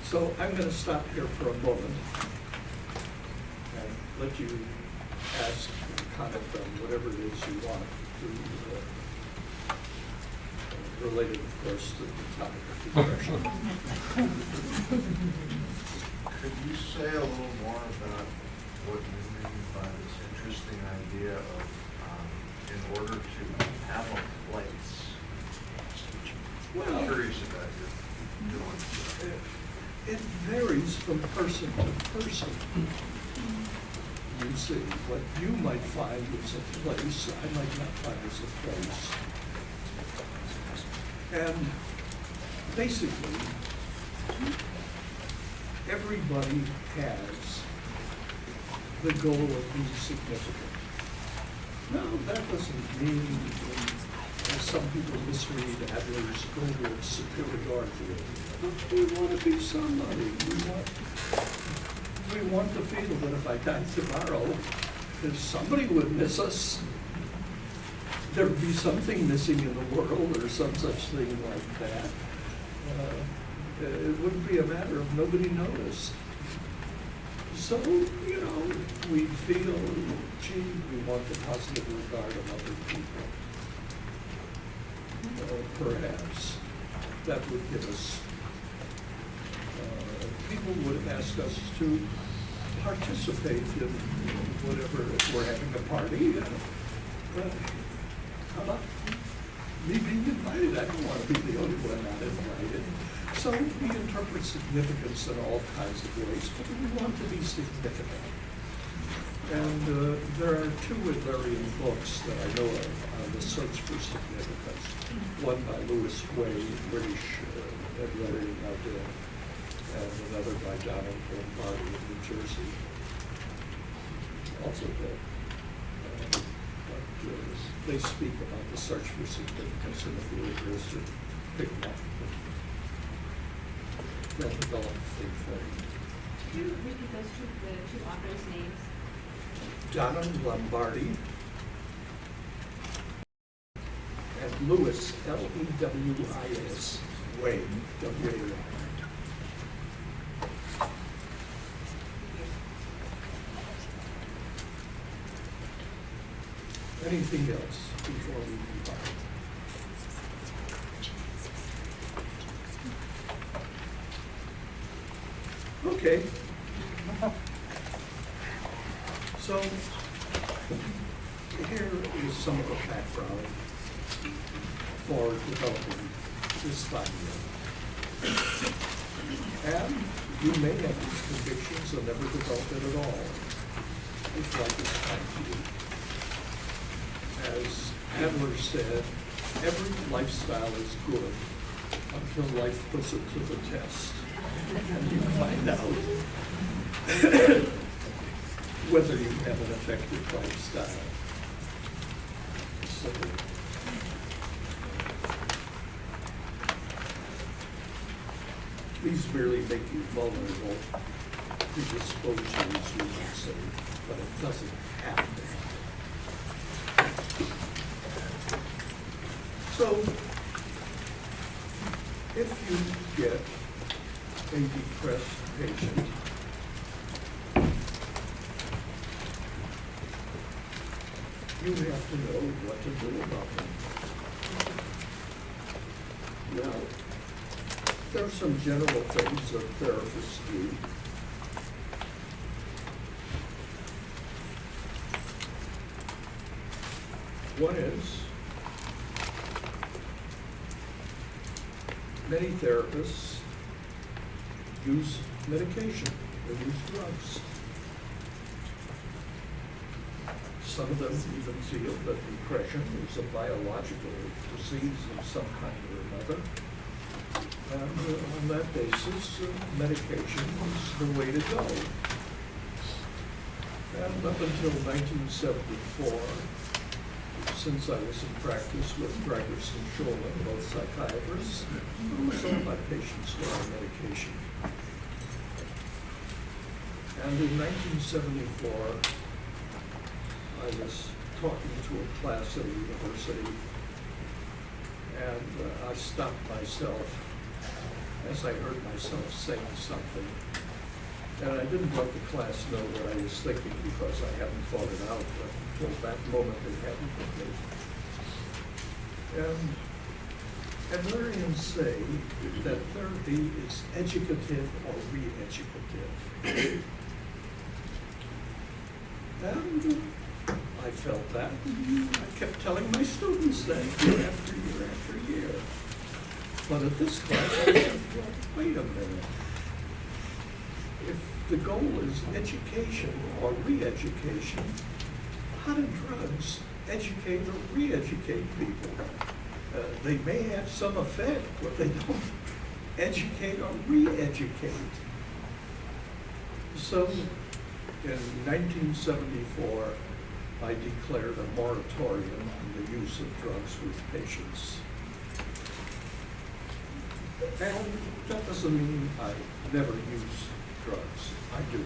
So I'm going to stop here for a moment and let you ask and comment on whatever it is you want to, related, of course, to the topic of depression. Could you say a little more about what you mean by this interesting idea of, in order to have a place? Well, I'm curious about your doing. It varies from person to person. You see, what you might find is a place, I might not find as a place. And basically, everybody has the goal of being significant. Now, that doesn't mean, as some people misread Adler's goal of superiority. We want to be somebody. We want to feel that if I died tomorrow, if somebody would miss us, there'd be something missing in the world or some such thing like that. It wouldn't be a matter of nobody noticed. So, we feel, gee, we want the positive regard of other people. Perhaps that would give us, people would ask us to participate in whatever, if we're having a party, how about me being invited? I don't want to be the only one not invited. So we interpret significance in all kinds of ways, but we want to be significant. And there are two Adlerian books that I know of on the search for significance. One by Louis Way, British Adlerian out there, and another by Donald Lombardi in New Jersey. Also good. But they speak about the search for significance, and if you're interested, pick them up. They'll develop a thing for you. Can you repeat those the two authors' names? Donald Lombardi Lewis, Lewis, Way, W-A-Y. Anything else before we move on? Okay. So, here is some of the background for developing this idea. And you may have these convictions and never develop it at all, if life is kind to you. As Adler said, every lifestyle is good until life puts it to the test. And you find out whether you have an effective lifestyle. So, these merely make you vulnerable, predisposed you, as you would say, but it doesn't have to. So, if you get a depressed patient, you have to know what to do about them. Now, there are some general things that therapists do. One is, many therapists use medication, they use drugs. Some of them even feel that depression is a biological disease of some kind or another. And on that basis, medication is the way to go. And up until 1974, since I was in practice with Gregers and Scholin, both psychiatrists, almost all my patients were on medication. And in 1974, I was talking to a class at a university, and I stopped myself as I heard myself saying something. And I didn't let the class know what I was thinking because I hadn't thought it out, but until that moment it hadn't with me. And Adlerians say that therapy is educative or re-educative. And I felt that. I kept telling my students that year after year after year. But at this class, I said, well, wait a minute. If the goal is education or re-education, how do drugs educate or re-educate people? They may have some effect, but they don't educate or re-educate. So in 1974, I declared a moratorium on the use of drugs with patients. And that doesn't mean I never use drugs. I do.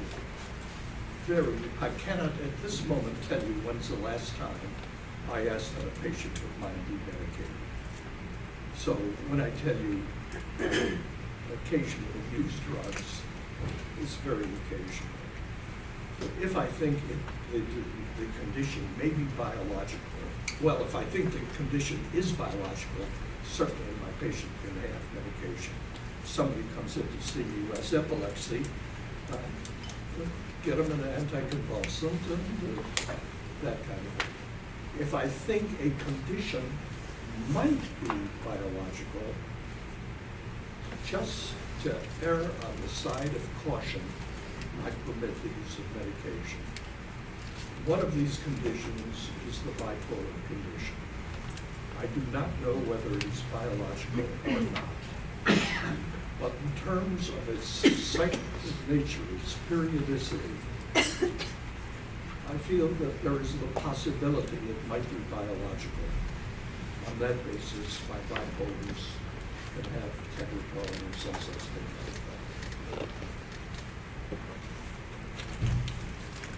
I cannot at this moment tell you when's the last time I asked that a patient of mine be medicated. So when I tell you occasionally use drugs, it's very occasional. If I think the condition may be biological, well, if I think the condition is biological, certainly my patient can have medication. If somebody comes in to see me who has epilepsy, get them an anticonvulsant and that kind of thing. If I think a condition might be biological, just to err on the side of caution, I permit the use of medication. One of these conditions is the bipolar condition. I do not know whether it is biological or not. But in terms of its cyclic nature, its periodicity, I feel that there is the possibility it might be biological. On that basis, my bipolars can have tetraton or some such thing like that.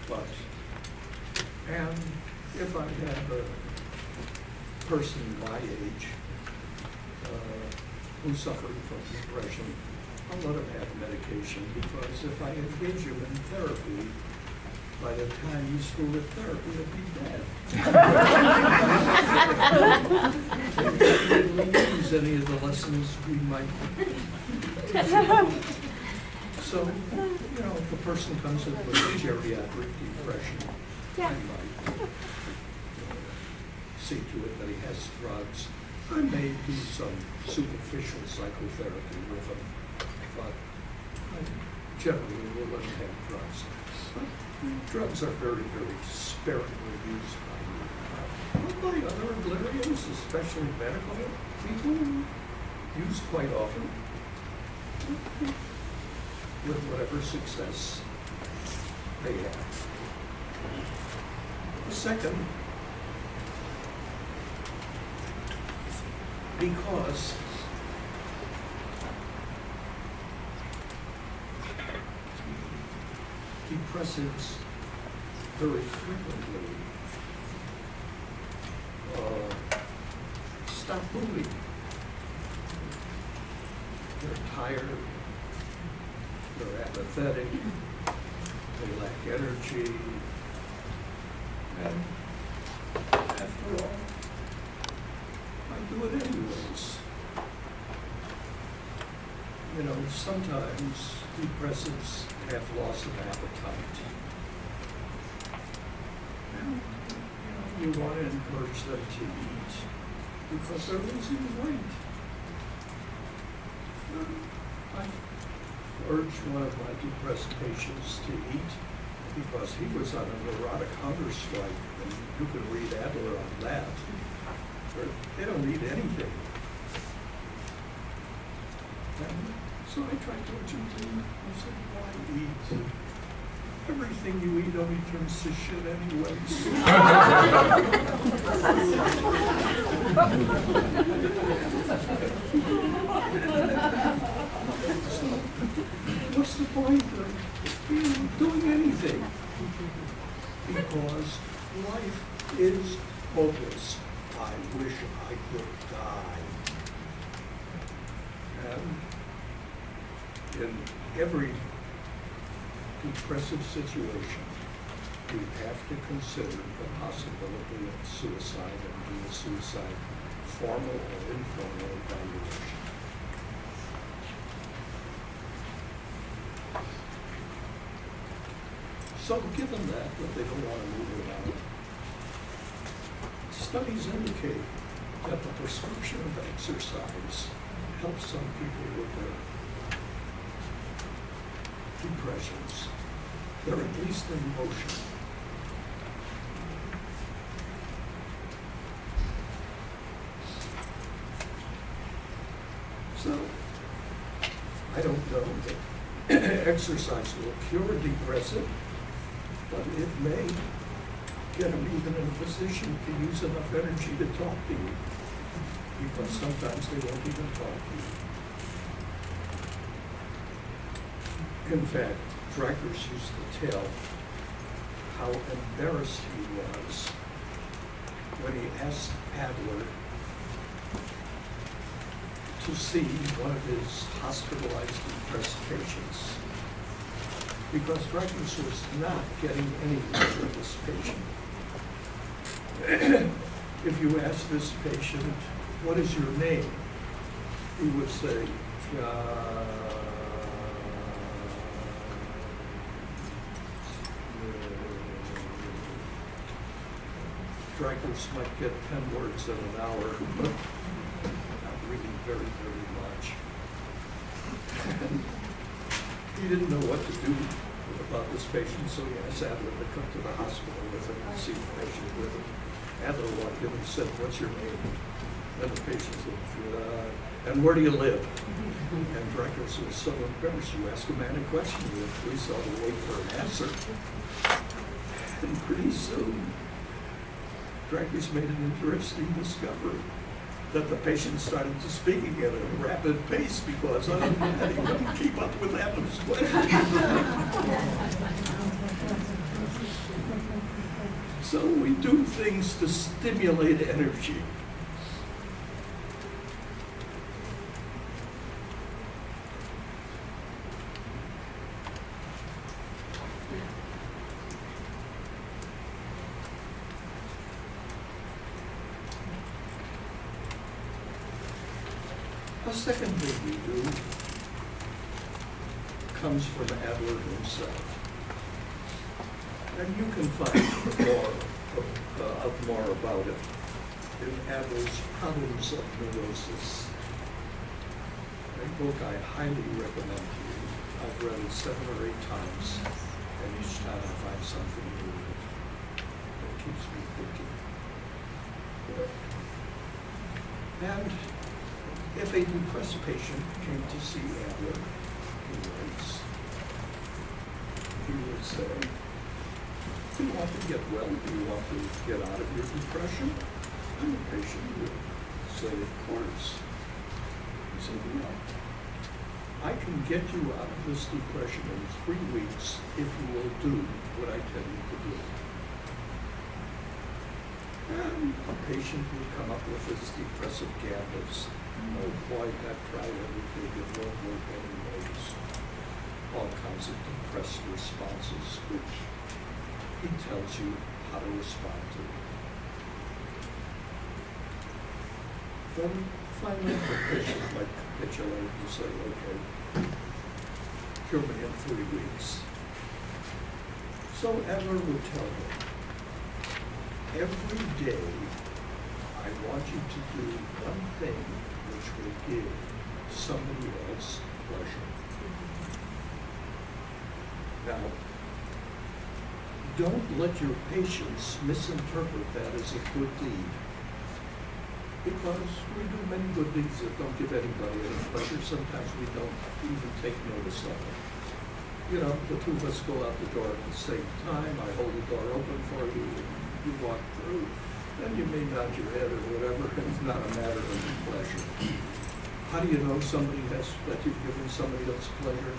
But, and if I have person my age who's suffering from depression, I'll let him have medication, because if I engage him in therapy, by the time he's through with therapy, he'll be dead. Maybe he didn't use any of the lessons we might teach him. So, you know, if a person comes in with geriatric depression, I might see to it that he has drugs. I may do some superficial psychotherapy with him, but I generally will let him have drugs. But drugs are very, very sparingly used by other Adlerians, especially medical people, used quite often, with whatever success they have. Second, because depressives very frequently stop moving. They're tired, they're apathetic, they lack energy, and after all, I do it anyways. You know, sometimes depressives have loss of appetite. And, you want to encourage them to eat because they're losing weight. I urged one of my depressed patients to eat because he was on a neurotic hunger strike, and you can read Adler on that. They don't eat anything. And so I tried to urge him to eat. I said, why eat? Everything you eat only turns to shit anyways. So, what's the point of doing anything? Because life is hopeless. I wish I could die. And in every depressive situation, you have to consider the possibility of suicide and do a suicide formal or informal evaluation. So given that they don't want to move around, studies indicate that the prescription of exercise helps some people with their depressions. They're at least in motion. So, I don't know that exercise will cure depressive, but it may get them even in a position to use enough energy to talk to you, because sometimes they won't even talk to you. In fact, Dreikers used to tell how embarrassed he was when he asked Adler to see one of his hospitalized depressed patients, because Dreikers was not getting anywhere with this patient. If you ask this patient, what is your name? He would say, Dreikers might get 10 words in an hour, but not really very, very much. And he didn't know what to do about this patient, so he asked Adler to come to the hospital with him and see the patient with him. Adler walked in and said, what's your name? And the patient said, and where do you live? And Dreikers was so embarrassed, you ask a man a question, the police ought to wait for an answer. And pretty soon, Dreikers made an interesting discovery, that the patient started to speaking at a rapid pace because other than that, he couldn't keep up with Adler's questions. So we do things to stimulate energy. second thing we do comes from Adler himself. And you can find more about it in Adler's Problems of Neurosis, a book I highly recommend to you. I've read it 7 or 8 times, and each time I find something new in it that keeps me thinking. And if a depressed patient came to see Adler, he would say, do you want to get well? Do you want to get out of your depression? And the patient would say, of course. He said, well, I can get you out of this depression in 3 weeks if you will do what I tell you to do. And a patient would come up with his depressive gambits. Oh boy, I've tried everything, it won't work anyways. All kinds of depressed responses, which he tells you how to respond to. Then finally, the patient might capitulate and say, okay, cure me in 3 weeks. So Adler would tell him, every day I want you to do one thing which will give somebody else pleasure. Now, don't let your patients misinterpret that as a good deed, because we do many good deeds that don't give anybody any pleasure. Sometimes we don't even take notice of it. You know, the two of us go out the door at the same time, I hold the door open for you, and you walk through, then you may nod your head or whatever, and it's not a matter of pleasure. How do you know that you've given somebody else pleasure?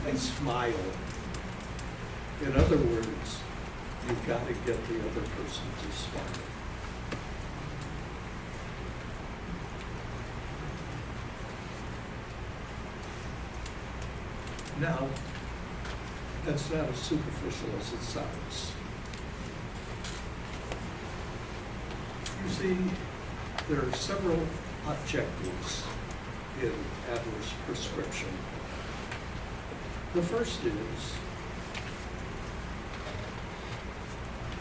And smile. In other words, you've got to get the other person to smile. Now, that's not as superficial as it sounds. You see, there are several objectives in Adler's prescription. The first is,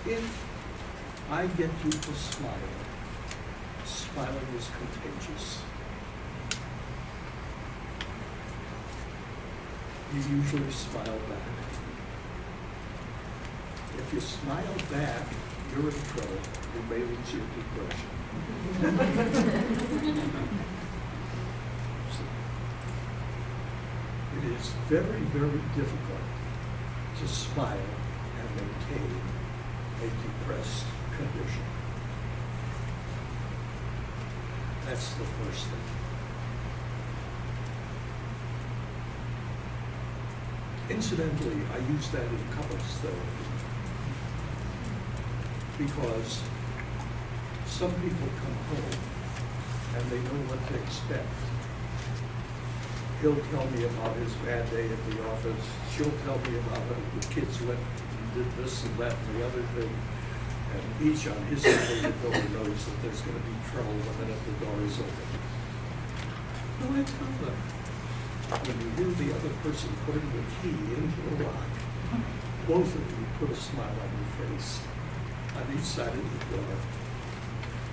if I get you to smile, smiling is contagious. You usually smile back. If you smile back, you're in trouble. You may lose your depression. It is very, very difficult to smile and maintain a depressed condition. That's the first thing. Incidentally, I use that in couples therapy because some people come home and they know what to expect. He'll tell me about his bad day at the office. She'll tell me about how the kids went and did this and that and the other thing. And each on his side of the door knows that there's going to be trouble the minute the door is open. No, I tell them, when you hear the other person putting the key into the lock, both of you put a smile on your face on each side of the door.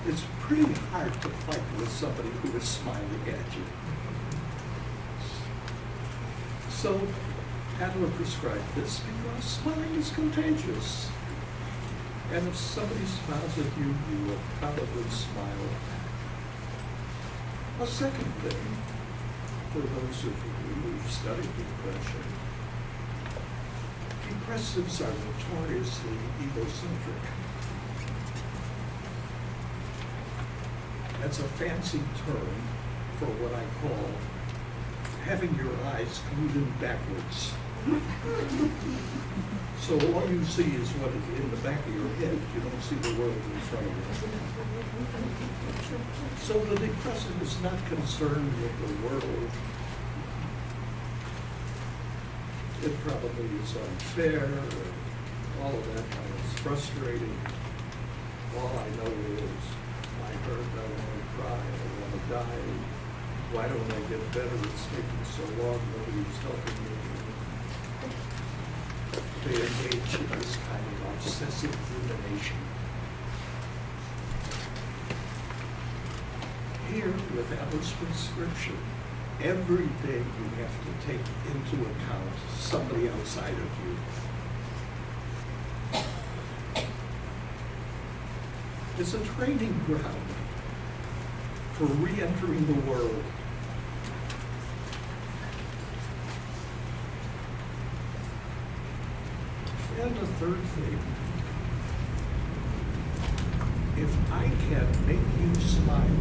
It's pretty hard to fight with somebody who is smiling at you. So Adler prescribed this because smiling is contagious. And if somebody smiles at you, you will probably smile back. A second thing, for those of you who've studied depression, depressives are notoriously egocentric. That's a fancy term for what I call having your eyes glued in backwards. So all you see is what is in the back of your head. You don't see the world in front of you. So the depressive is not concerned with the world. It probably is unfair. all of that kind of frustrating. All I know is, my hurt, I want to cry, I want to die. Why don't I get better? It's taking so long, nobody's helping me. They engage in this kind of obsessive rumination. Here, with Adler's prescription, every day you have to take into account somebody outside of you. It's a training ground for re-entering the world. And the third thing, if I can make you smile,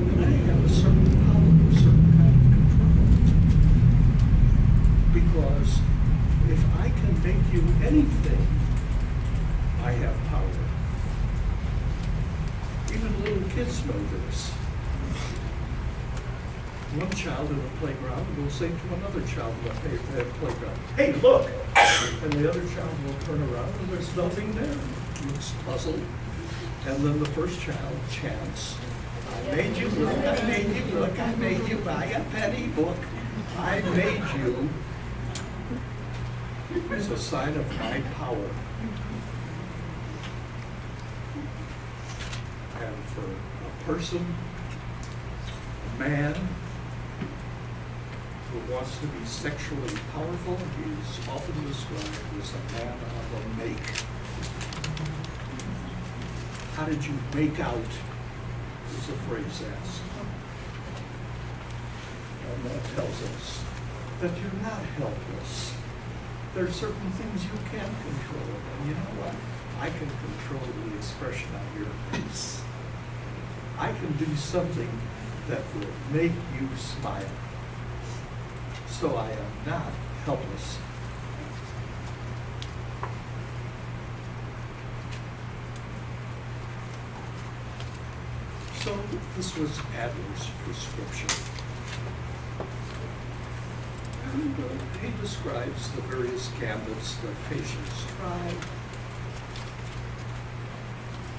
then I have a certain power, a certain kind of control. Because if I can make you anything, I have power. Even little kids know this. One child in a playground will say to another child in a playground, "Hey, look!" And the other child will turn around and there's nothing there. Looks puzzled. And then the first child chants, "I made you look, I made you look, I made you buy a penny book. I made you." It's a sign of my power. And for a person, a man, who wants to be sexually powerful, he's often described as a man of a make. How did you make out, is a phrase asked. And that tells us that you're not helpless. There are certain things you can control, and you know what? I can control the expression on your face. I can do something that will make you smile. So I am not helpless. So this was Adler's prescription. And he describes the various gambits that patients try.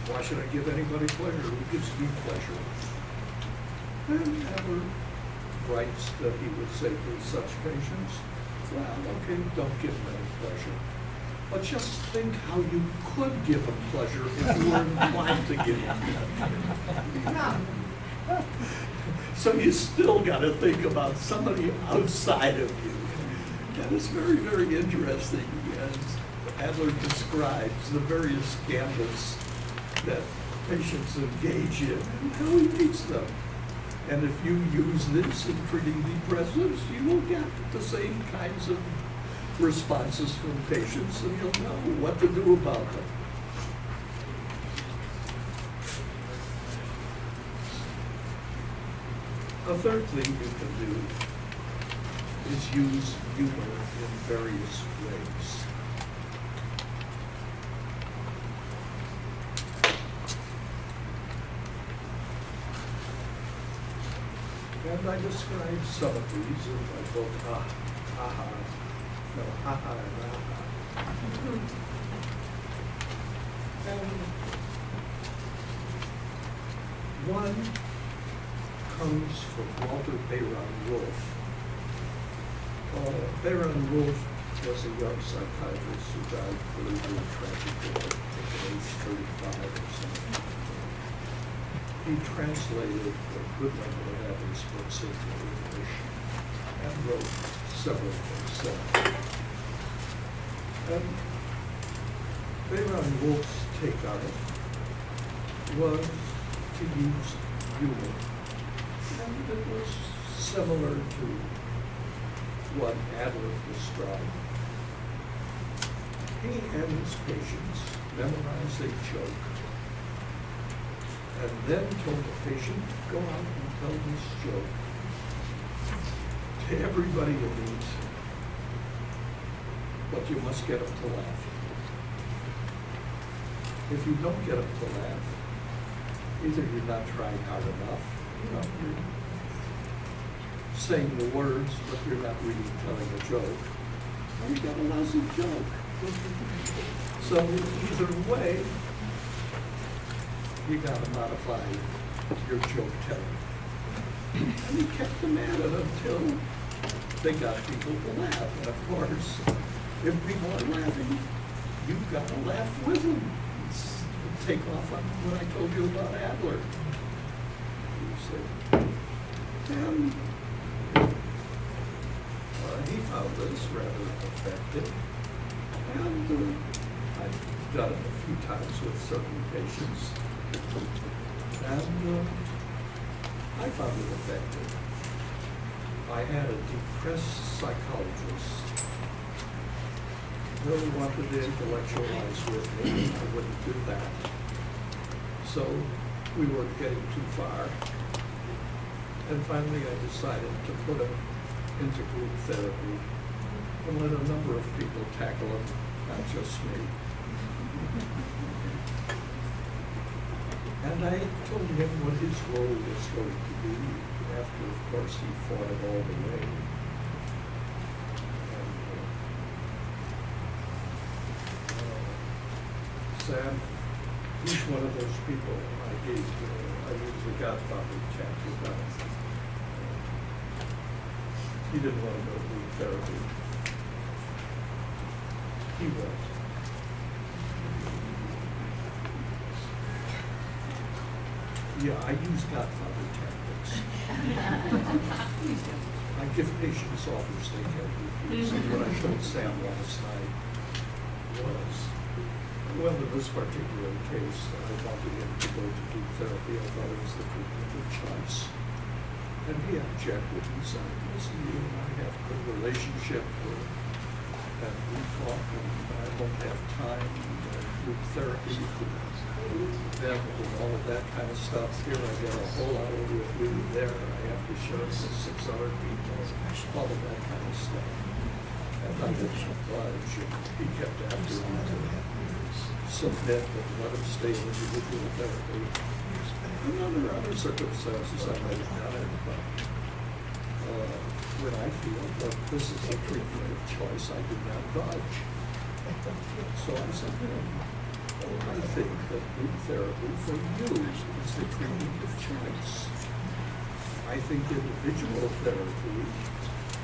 Why should I give anybody pleasure? Who gives me pleasure? And Adler writes that he would say to such patients, well, okay, don't give them any pleasure. But just think how you could give them pleasure if you were inclined to give them pleasure. So you still got to think about somebody outside of you. And it's very, very interesting as Adler describes the various gambits that patients engage in and how he teaches them. And if you use this in treating depressives, you will get the same kinds of responses from patients, and you'll know what to do about them. A third thing you can do is use humor in various ways. And I describe some of these in my book, Ha Ha, and Ha. And one comes from Walter Bayron Wolf. Bayron Wolf was a young psychiatrist who died very, very tragically at age 35 or something. He translated a good number of Adler's books into English and wrote several himself. And Bayron Wolf's take on it was to use humor. And it was similar to what Adler described. He and his patients memorized a joke and then told the patient to go out and tell this joke to everybody you meet, but you must get them to laugh. If you don't get them to laugh, either you're not trying hard enough, you're saying the words, but you're not really telling a joke, you got a lousy joke. So either way, you gotta modify your joke telling. And he kept them at it until they got people to laugh. And of course, if people are laughing, you've got to laugh with them. Take off on what I told you about Adler. You say, and he found this rather effective. And I've done it a few times with certain patients. And I found it effective. I had a depressed psychologist really wanted to intellectualize with me. I wouldn't do that. So we weren't getting too far. And finally I decided to put him into group therapy and let a number of people tackle him, not just me. And I told him what his role was going to be after, of course, he fought it all the way. Sam, he's one of those people I use the Godfather chapter about. He didn't want to go to group therapy. He won't. Yeah, I use Godfather tactics. I give patients offers they can't refuse. And what I told Sam last night was, well, in this particular case, I wanted him to go to group therapy. I thought it was the treatment of choice. And he objected. He said, listen, you and I have a good relationship, and we talk, and I won't have time to group therapy, then with all of that kind of stuff. Here I get a whole hour with you, there I have to show 6 other people, all of that kind of stuff. And I didn't oblige, and he kept after me to submit and let him stay in individual therapy. And under other circumstances, I might have done it, but when I feel that this is a treatment of choice, I do not budge. So I said to him, I think that group therapy for you is the treatment of choice. I think individual therapy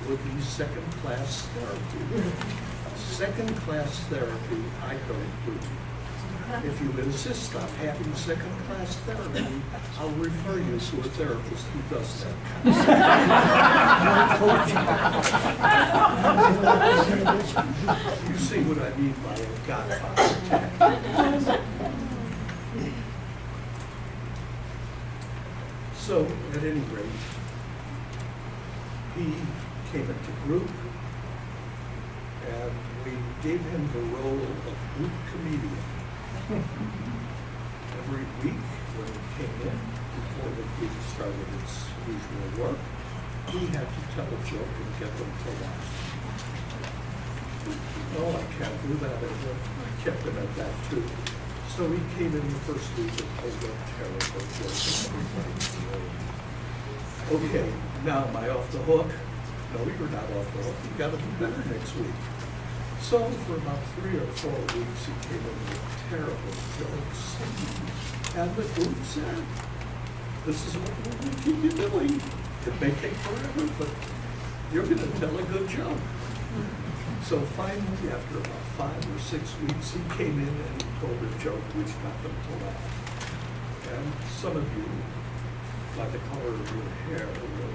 would be second-class therapy. Second-class therapy, I don't do. If you insist on having second-class therapy, I'll refer you to a therapist who does that kind of stuff. You see what I mean by a Godfather tactic. So, at any rate, he came into group, and we gave him the role of group comedian. Every week when he came in, before the group started its usual work, he had to tell a joke and get them to laugh. No, I can't do that. I kept him at that too. So he came in the first week and told a terrible joke. Okay, now am I off the hook? No, you're not off the hook. You've got to do better next week. So for about 3 or 4 weeks, he came in with terrible jokes. And the group said, this is what we're going to keep you doing. It may take forever, but you're going to tell a good joke. So finally, after about 5 or 6 weeks, he came in and he told a joke which got them to laugh. And some of you, by the color of your hair, will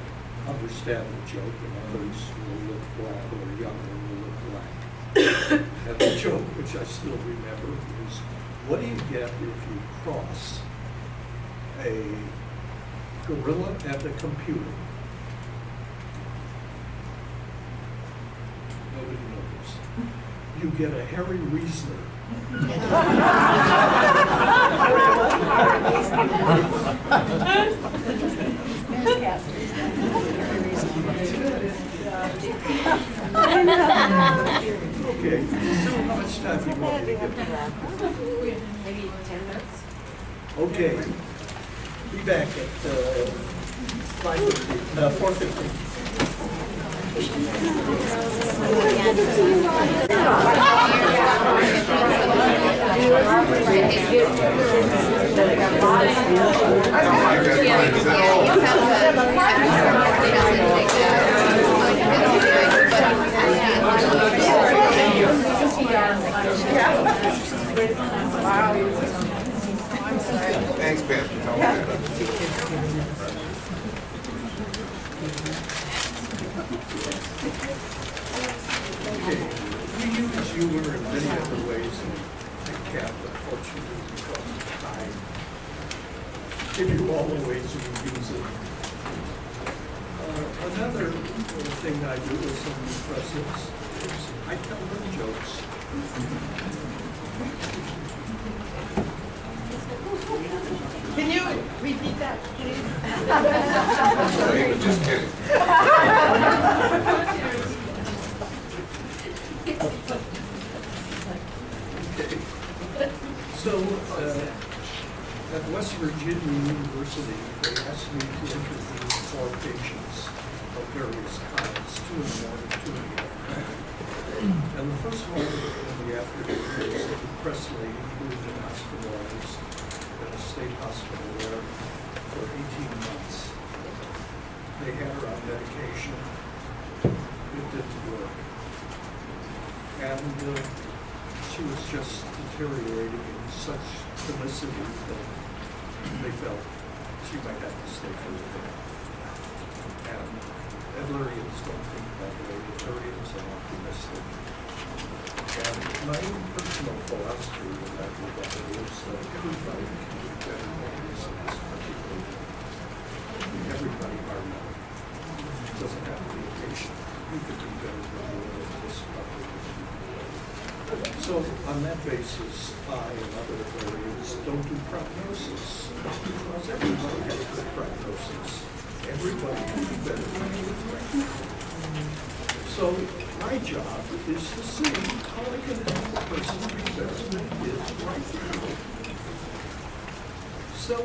understand the joke, and others will look black, or younger will look black. And the joke, which I still remember, is, what do you get if you cross a gorilla and a computer? Nobody knows. You get a Harry Reasoner. Okay, so how much time do you want me to give you? Maybe 10 minutes? Okay, be back at 4:50. Thanks, Ben. Okay, we use humor in many other ways in camp, unfortunately, because of time. Give you all the ways you can use it. Another thing I do with some impressives is I tell them jokes. Can you repeat that, please? Just kidding. So, at West Virginia University, they asked me to interview 4 patients of various kinds, 2 in the morning, 2 in the afternoon. And the first one in the afternoon was a depressed lady who had been hospitalized at a state hospital there for 18 months. They had her on medication. It didn't work. And she was just deteriorating in such felicity that they felt she might have to stay for a bit. And Adlerians don't think that way. Adlerians are optimistic. And my own personal philosophy in that regard is that everybody can do better than this in this particular way. Everybody are not. It doesn't have to be a patient. You could do better than you would in this particular. So on that basis, I and other areas don't do prognosis, because everybody has good prognosis. Everybody can do better than you would think. So my job is to see how I can help a person do better than they did right now. So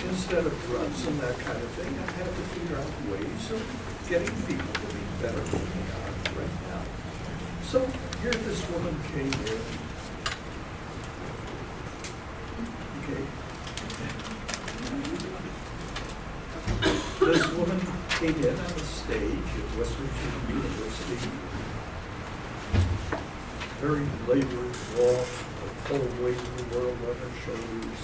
instead of drugs and that kind of thing, I have to figure out ways of getting people to be better than they are right now. So here this woman came in. Okay. This woman came in on the stage at West Virginia University. Very labored, walk, a cold weight of the world on her shoulders.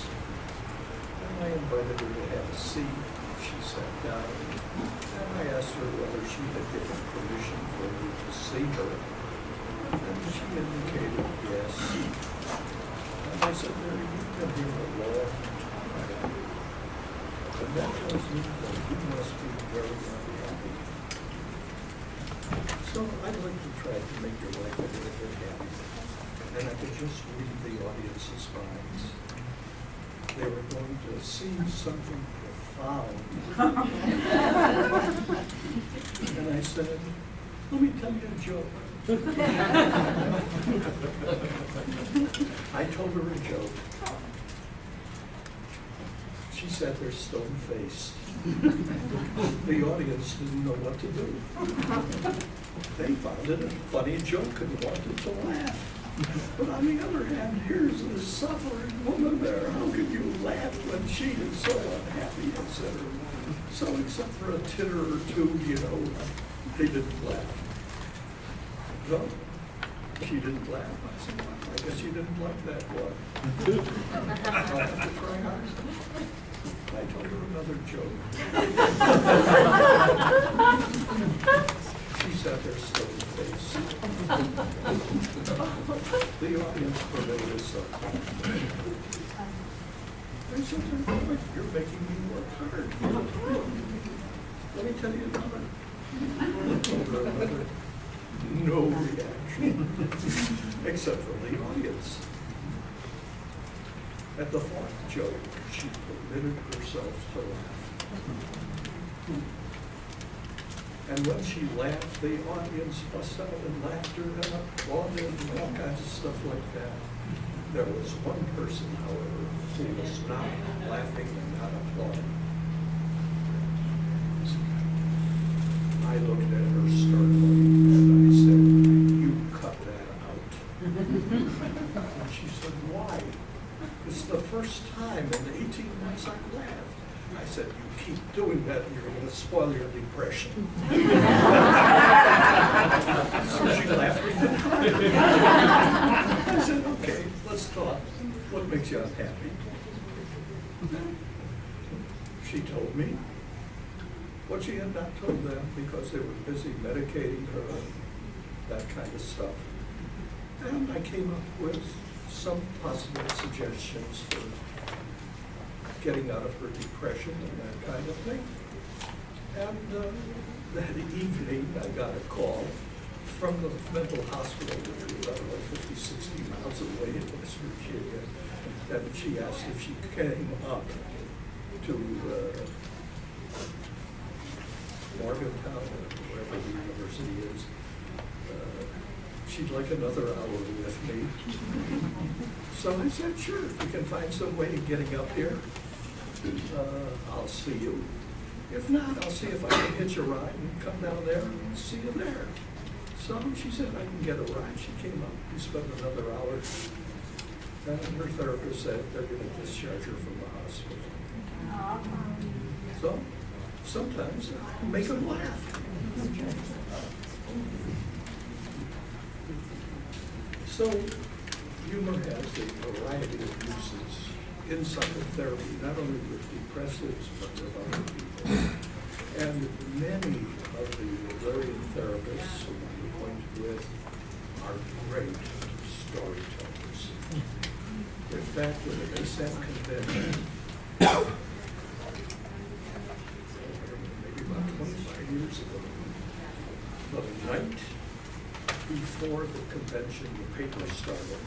And I invited her to have a seat. She sat down. And I asked her whether she had given permission for me to see her. And she indicated yes. And I said, Mary, you've been here a long time. And that tells me that you must be very unhappy. So I'd like to try to make your life a little bit happier. And I could just read the audience's minds. They were going to see something profound. And I said, let me tell you a joke. I told her a joke. She sat there stone-faced. The audience didn't know what to do. They found it a funny joke and wanted to laugh. But on the other hand, here's this suffering woman there. How can you laugh when she is so unhappy, etc.? So except for a titter or two, they didn't laugh. No, she didn't laugh. I said, well, I guess you didn't like that one. I'll have to try hard. I told her another joke. She sat there stone-faced. The audience permitted herself. I said to her, you're making me work hard. Let me tell you another. No reaction, except from the audience. At the 4th joke, she permitted herself to laugh. And when she laughed, the audience bust out in laughter and applauded and all kinds of stuff like that. There was one person, however, who was not laughing and not applauding. I looked at her startled. said, you keep doing that, and you're going to spoil your depression. So she laughed me. I said, okay, let's talk. What makes you unhappy? She told me what she had not told them because they were busy medicating her, that kind of stuff. And I came up with some possible suggestions for getting out of her depression and that kind of thing. And that evening, I got a call from the mental hospital, which was about 50, 60 miles away in West Virginia. And she asked if she came up to Morgantown, or wherever the university is. She'd like another hour with me. So I said, sure, if we can find some way of getting up here, I'll see you. If not, I'll see if I can hitch a ride and come down there and see you there. So she said, I can get a ride. She came up, we spent another hour. And her therapist said they're going to discharge her from the hospital. So sometimes make them laugh. So humor has a variety of uses in psychotherapy, not only with depressives, but with other people. And many of the Adlerian therapists who I'm acquainted with are great storytellers. In fact, with the Sept convention, maybe about 25 years ago, the night before the convention, the paper started,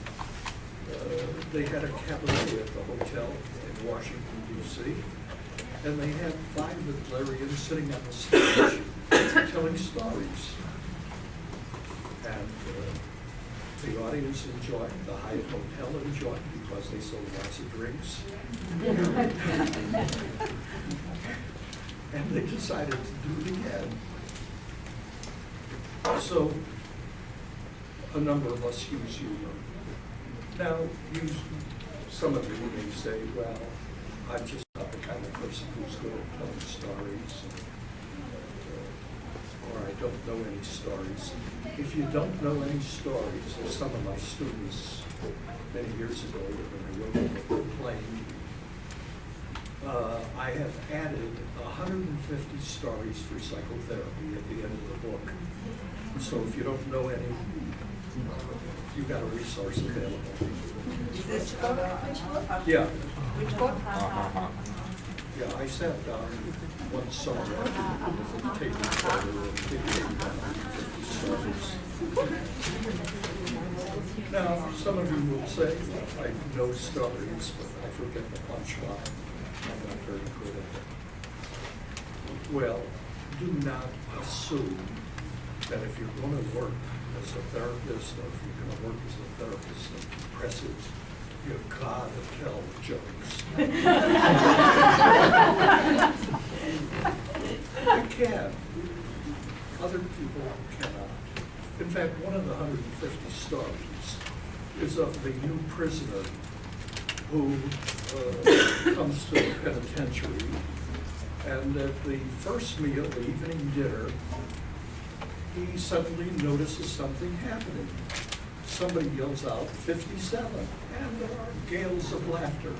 they had a cabaret at the hotel in Washington, D.C., and they had 5 Adlerians sitting on the stage telling stories. And the audience enjoyed, the Hyatt Hotel enjoyed, because they sold lots of drinks. And they decided to do it again. So a number of us use humor. Now, some of you may say, well, I'm just not the kind of person who's good at telling stories, or I don't know any stories. If you don't know any stories, as some of my students many years ago when I wrote the book complained, I have added 150 stories for psychotherapy at the end of the book. So if you don't know any, you've got a resource available. Is this book? Which book? Yeah. Which book? Yeah, I sat down one summer with a tape recorder and figured out 150 stories. Now, some of you will say, well, I know stories, but I forget the punchline. I'm not very good at it. Well, do not assume that if you're going to work as a therapist, or if you're going to work as a therapist of depressives, you've got to tell jokes. You can. Other people cannot. In fact, one of the 150 stories is of the new prisoner who comes to the penitentiary, and at the first meal, the evening dinner, he suddenly notices something happening. Somebody yells out 57, and there are gales of laughter.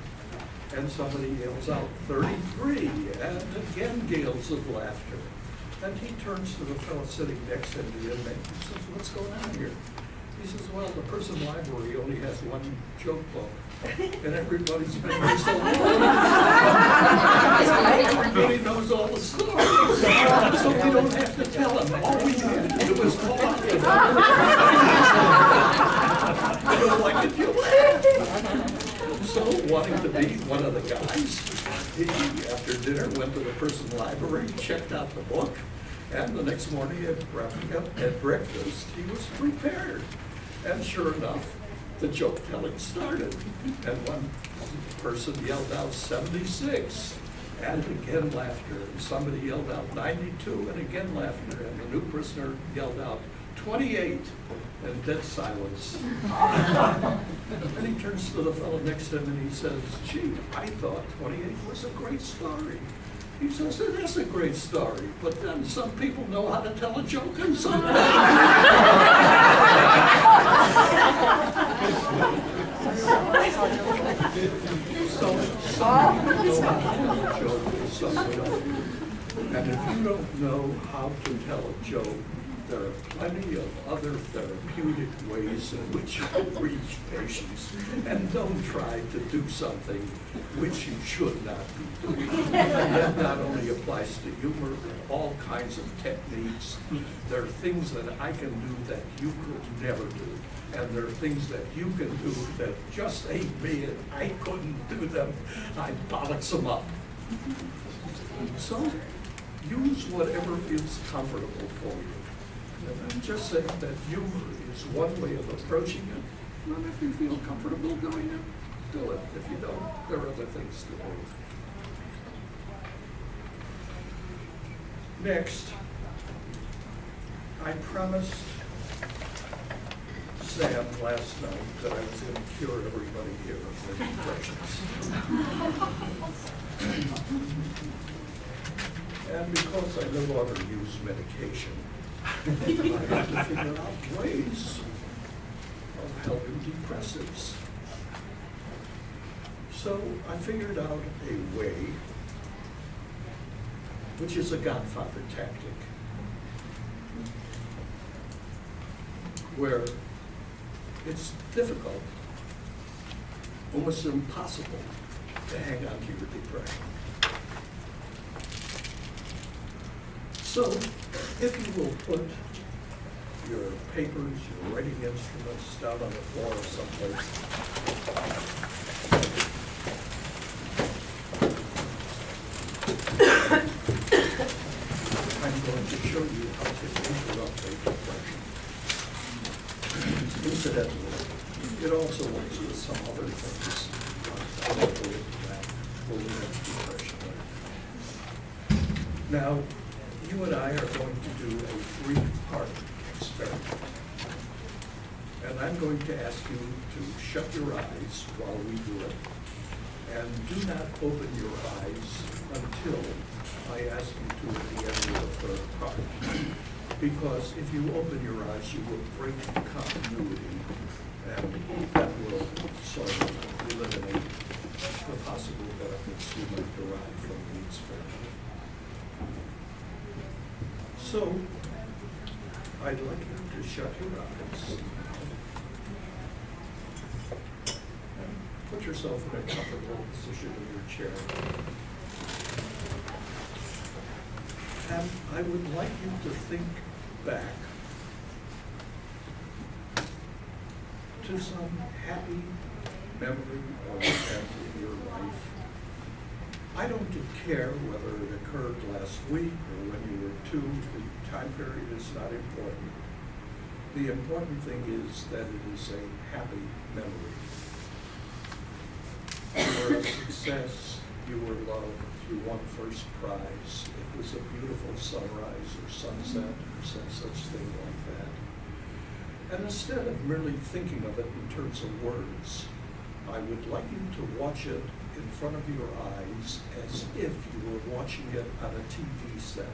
And somebody yells out 33, and again gales of laughter. And he turns to the fellow sitting next to him, the inmate, and says, what's going on here? He says, well, the prison library only has one joke book, and everybody's been there so long. Everybody knows all the stories. So we don't have to tell them. All we have to do is talk. You don't like it, you laugh. So, wanting to be one of the guys, he, after dinner, went to the prison library, checked out the book, and the next morning at breakfast, he was prepared. And sure enough, the joke telling started. And one person yelled out 76, and again laughter. And somebody yelled out 92, and again laughter. And the new prisoner yelled out 28, and dead silence. And he turns to the fellow next to him and he says, gee, I thought 28 was a great story. He says, it is a great story, but then some people know how to tell a joke and some don't. So some people know how to tell a joke and some don't. And if you don't know how to tell a joke, there are plenty of other therapeutic ways in which you can reach patients. And don't try to do something which you should not be doing. And that not only applies to humor, but all kinds of techniques. There are things that I can do that you could never do. And there are things that you can do that just ain't me, and I couldn't do them. I bollocks them up. So use whatever feels comfortable for you. And I'm just saying that humor is one way of approaching it. And if you feel comfortable doing it, do it. If you don't, there are other things to do. Next, I promised Sam last night that I was going to cure everybody here of their depressions. And because I no longer use medication, I had to figure out ways of helping depressives. So I figured out a way, which is a Godfather tactic, where it's difficult, almost impossible, to hang on to your depression. So, if you will put your papers, your writing instruments down on the floor someplace. I'm going to show you how to interrupt a depression. Incidentally, it also works with some other things. I won't go into that. We'll leave depression later. Now, you and I are going to do a 3-part experiment. And I'm going to ask you to shut your eyes while we do it. And do not open your eyes until I ask you to at the end of the 3rd part. Because if you open your eyes, you will break continuity, and that will sort of eliminate the possible benefits you might derive from the experiment. So, I'd like you to shut your eyes and put yourself in a comfortable position in your chair. And I would like you to think back to some happy memory or event in your life. I don't care whether it occurred last week or when you were 2. The time period is not important. The important thing is that it is a happy memory. You were a success. You were loved. You won first prize. It was a beautiful sunrise or sunset or some such thing like that. And instead of merely thinking of it in terms of words, I would like you to watch it in front of your eyes as if you were watching it on a TV set.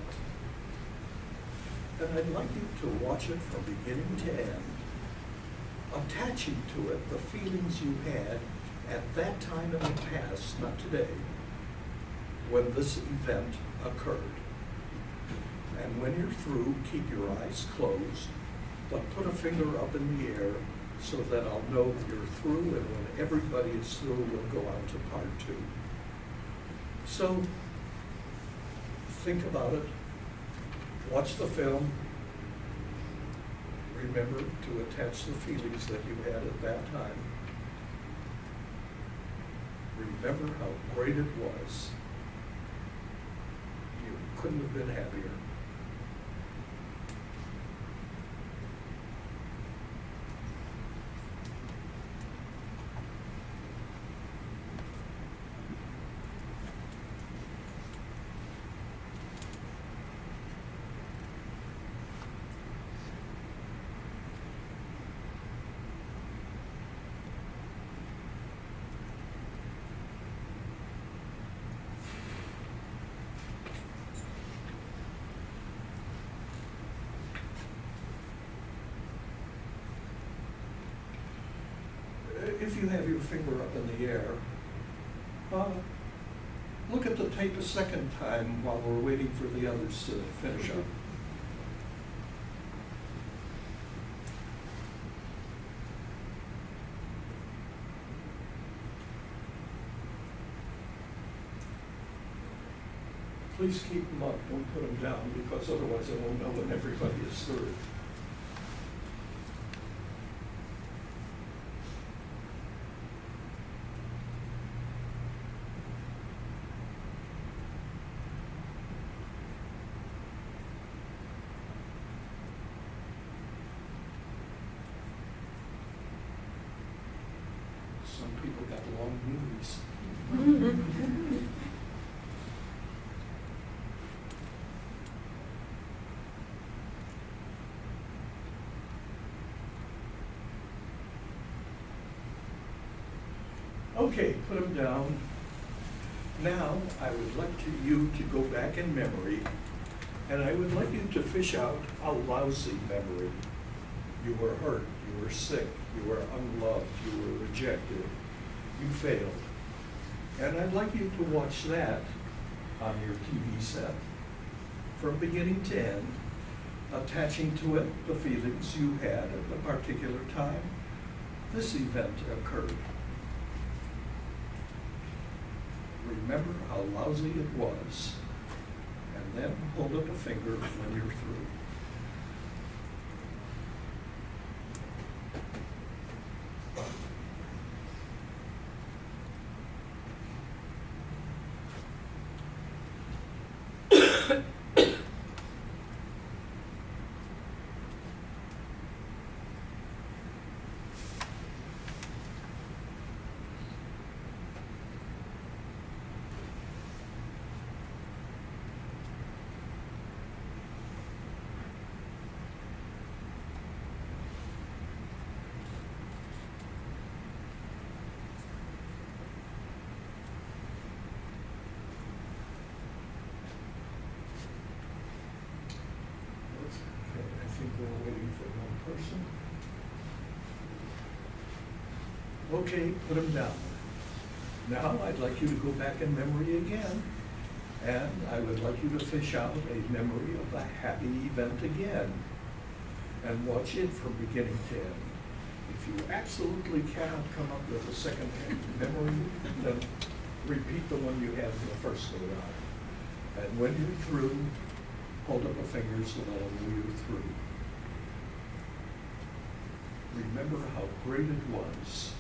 And I'd like you to watch it from beginning to end, attaching to it the feelings you had at that time in the past, not today, when this event occurred. And when you're through, keep your eyes closed, but put a finger up in the air so that I'll know you're through, and when everybody is through, we'll go on to part 2. So, think about it, watch the film, remember to attach the feelings that you had at that time. Remember how great it was. You couldn't have been happier. you have your finger up in the air, look at the tape a second time while we're waiting for the others to finish up. Please keep them up, don't put them down, because otherwise I won't know when everybody is through. Some people got long knees. Okay, put them down. Now, I would like you to go back in memory, and I would like you to fish out a lousy memory. You were hurt, you were sick, you were unloved, you were rejected, you failed. And I'd like you to watch that on your TV set from beginning to end, attaching to it the feelings you had at the particular time this event occurred. Remember how lousy it was, and then hold up a finger when you're through. I think we're waiting for one person. Okay, put them down. Now I'd like you to go back in memory again, and I would like you to fish out a memory of a happy event again, and watch it from beginning to end. If you absolutely cannot come up with a second-hand memory, then repeat the one you had in the first go round. And when you're through, hold up a finger so that I know you're through. Remember how great it was.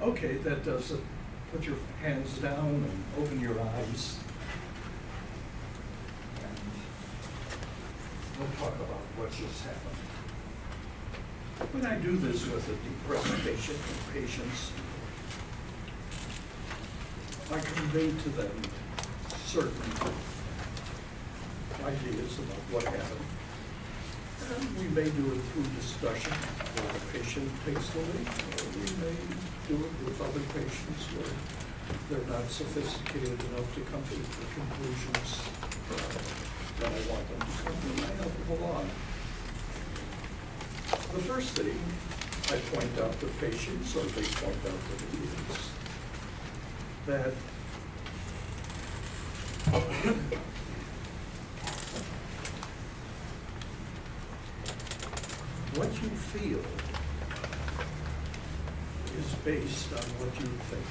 Okay, that does it. Put your hands down and open your eyes. And we'll talk about what just happened. When I do this with a depressed patient and patients, I convey to them certain ideas about what happened. And we may do it through discussion where the patient takes the lead, or we may do it with other patients where they're not sophisticated enough to come to the conclusions that I want them to come to, and I help them along. The first thing I point out to patients, or they point out to me, is that what you feel is based on what you think.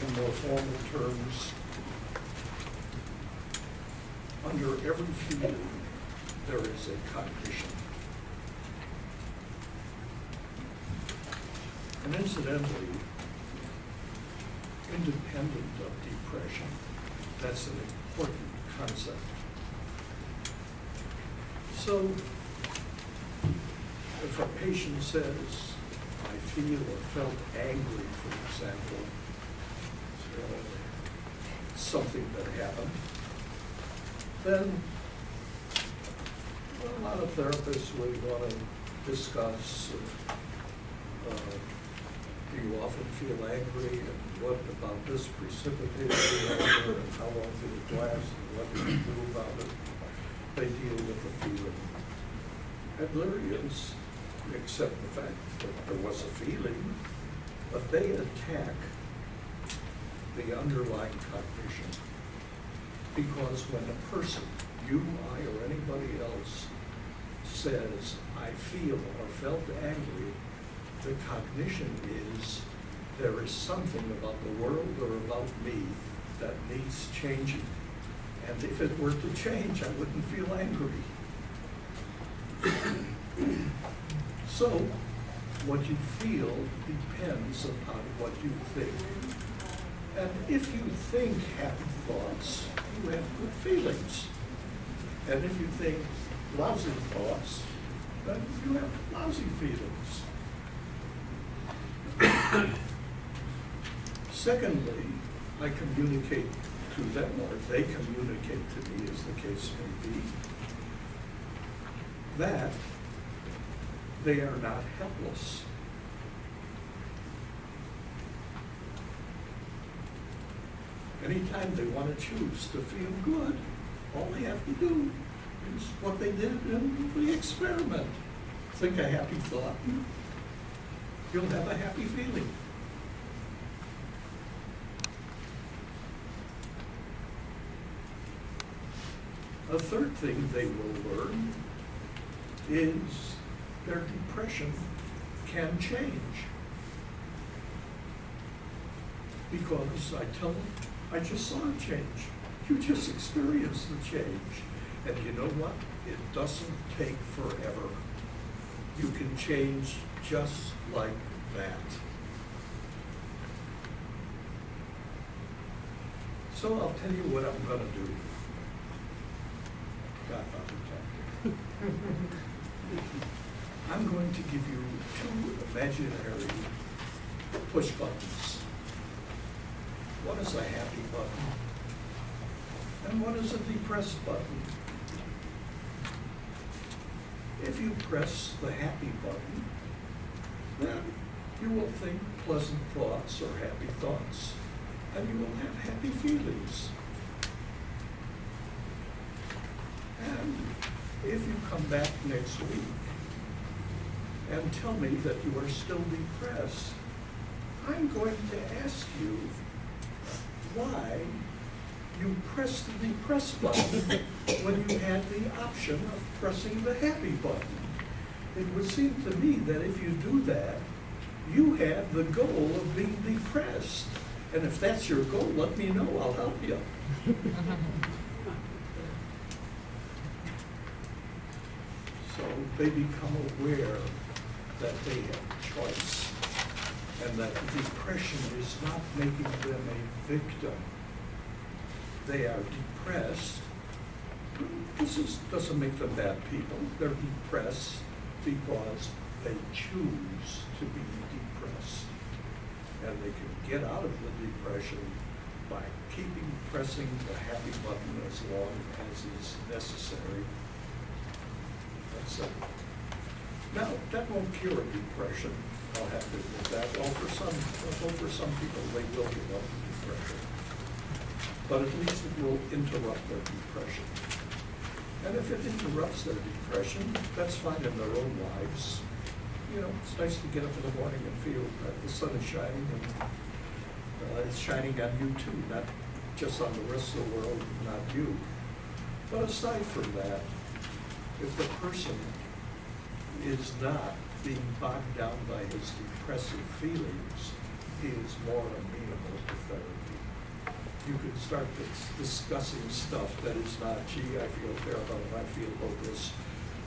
In more formal terms, under every feeling, there is a cognition. And incidentally, independent of depression, that's an important concept. So, if a patient says, I feel or felt angry, for example, something that happened, then a lot of therapists will want to discuss, do you often feel angry, and what about this precipitated the anger, and how long did it last, and what did you do about it? They deal with the feeling. Adlerians accept the fact that there was a feeling, but they attack the underlying cognition. Because when a person, you, I, or anybody else, says, I feel or felt angry, the cognition is there is something about the world or about me that needs changing. And if it were to change, I wouldn't feel angry. So, what you feel depends upon what you think. And if you think happy thoughts, you have good feelings. And if you think lousy thoughts, then you have lousy feelings. Secondly, I communicate to them, or they communicate to me, as the case may be, that they are not helpless. Anytime they want to choose to feel good, all they have to do is what they did in the experiment. Think a happy thought, you'll have a happy feeling. A third thing they will learn is their depression can change. Because I tell them, I just saw a change. You just experienced the change. And you know what? It doesn't take forever. You can change just like that. So I'll tell you what I'm gonna do. Godfather tactic. I'm going to give you two imaginary push buttons. One is a happy button, and one is a depressed button. If you press the happy button, then you will think pleasant thoughts or happy thoughts, and you will have happy feelings. And if you come back next week and tell me that you are still depressed, I'm going to ask you why you pressed the depressed button when you had the option of pressing the happy button. It would seem to me that if you do that, you have the goal of being depressed. And if that's your goal, let me know, I'll help you. So they become aware that they have choice, and that depression is not making them a victim. They are depressed. This doesn't make them bad people. They're depressed because they choose to be depressed. And they can get out of the depression by keeping pressing the happy button as long as is necessary. That's it. Now, that won't cure depression. I'll have to admit that. Well, for some people, they will give up depression. But at least it will interrupt their depression. And if it interrupts their depression, that's fine in their own lives. You know, it's nice to get up in the morning and feel that the sun is shining, and it's shining on you too, not just on the rest of the world, not you. But aside from that, if the person is not being bogged down by his depressive feelings, he is more amenable to therapy. you could start discussing stuff that is not, gee, I feel terrible, I feel hopeless,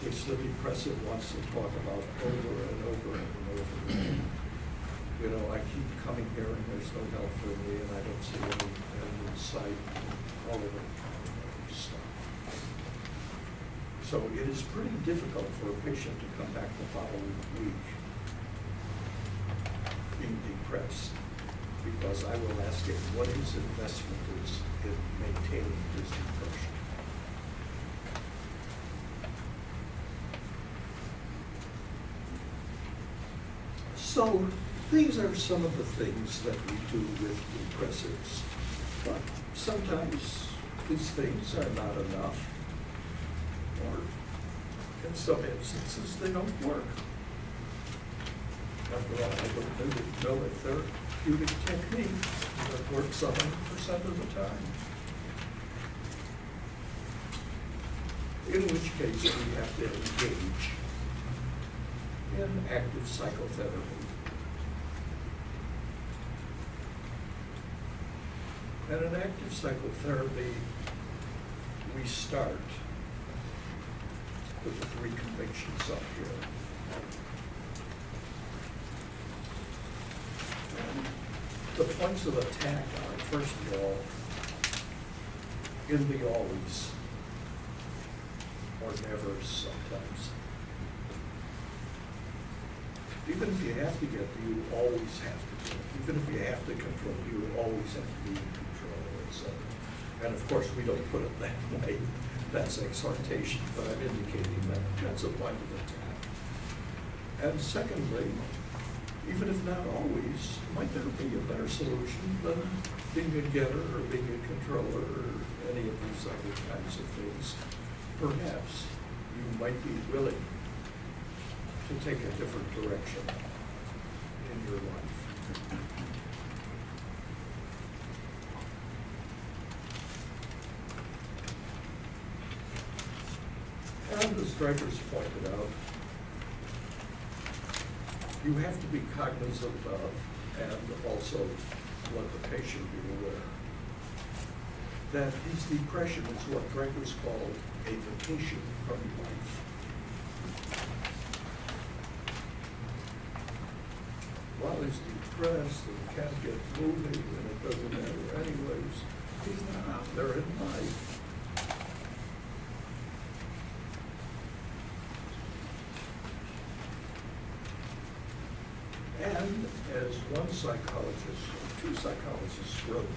which the depressive wants to talk about over and over and over again. You know, I keep coming here and there's no help for me and I don't see any end in sight, and all of that stuff. So it is pretty difficult for a patient to come back the following week being depressed, because I will ask him what his investment is in maintaining his depression. So these are some of the things that we do with depressives, but sometimes these things are not enough, or in some instances they don't work. After all, I don't know a therapeutic technique that works 100% of the time. In which case we have to engage in active psychotherapy. And in active psychotherapy, we start with the 3 convictions up here. And the points of attack are, first of all, in the always, or never sometimes. Even if you have to get, you always have to do it. Even if you have to control, you always have to be in control, etc. And of course, we don't put it that way. That's exhortation, but I'm indicating that that's a point of attack. And secondly, even if not always, might there be a better solution than being a getter or being a controller or any of these other kinds of things? Perhaps you might be willing to take a different direction in your life. And as Dreyfus pointed out, you have to be cognizant of and also let the patient be aware that his depression is what Dreyfus called a vacation from life. While he's depressed and can't get moving and it doesn't matter anyways, he's not out there in life. And as one psychologist, or 2 psychologists wrote,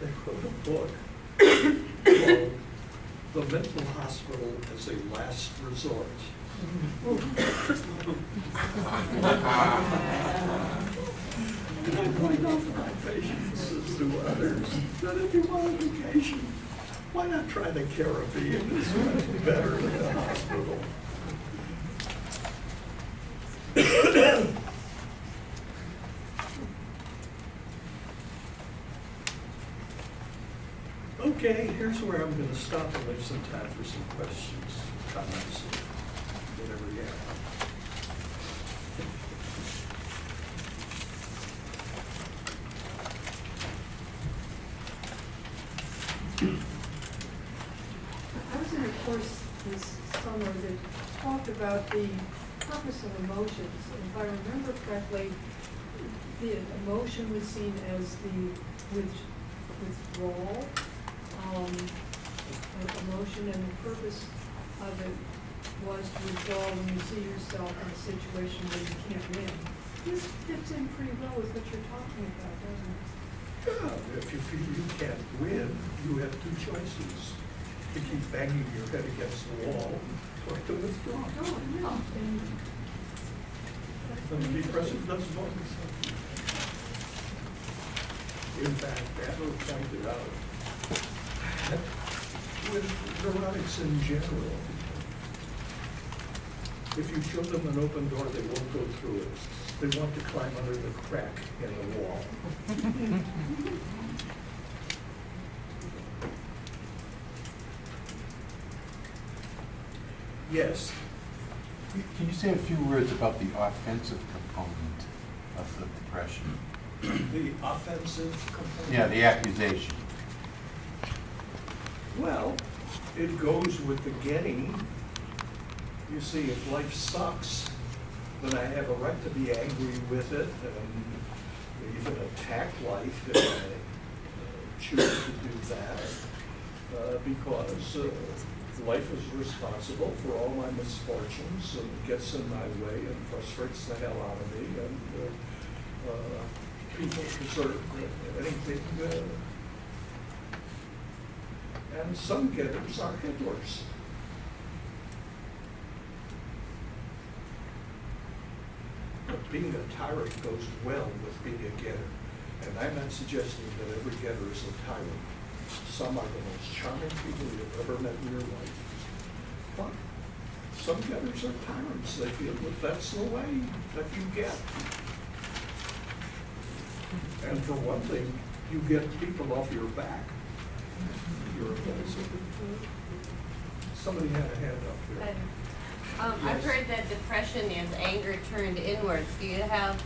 they wrote a book called The Mental Hospital as a Last Resort. And I point out to my patients as to others that if you want a vacation, why not try the Caribbean? It's much better than a hospital. Okay, here's where I'm going to stop and leave some time for some questions, comments, whatever you have. I was in a course this summer that talked about the purpose of emotions. And if I remember correctly, the emotion was seen as the withdrawal emotion, and the purpose of it was to withdraw when you see yourself in a situation where you can't win. This fits in pretty well with what you're talking about, doesn't it? Yeah, if you feel you can't win, you have 2 choices. To keep banging your head against the wall, or to withdraw. Oh, no. And the depressive does both. In fact, Adler pointed out that with neurotics in general, if you show them an open door, they won't go through it. They want to climb under the crack in the wall. Yes. Can you say a few words about the offensive component of the depression? The offensive component? Yeah, the accusation. Well, it goes with the getting. You see, if life sucks, then I have a right to be angry with it and even attack life if I choose to do that. Because life is responsible for all my misfortunes and gets in my way and frustrates the hell out of me. And people deserve anything. And some getters are Hitlers. But being a tyrant goes well with being a getter. And I'm not suggesting that every getter is a tyrant. Some are the most charming people you've ever met in your life. But some getters are tyrants. They feel that that's the way that you get. And for one thing, you get people off your back. You're offensive. Somebody had a hand up here. I've heard that depression is anger turned inwards. Do you have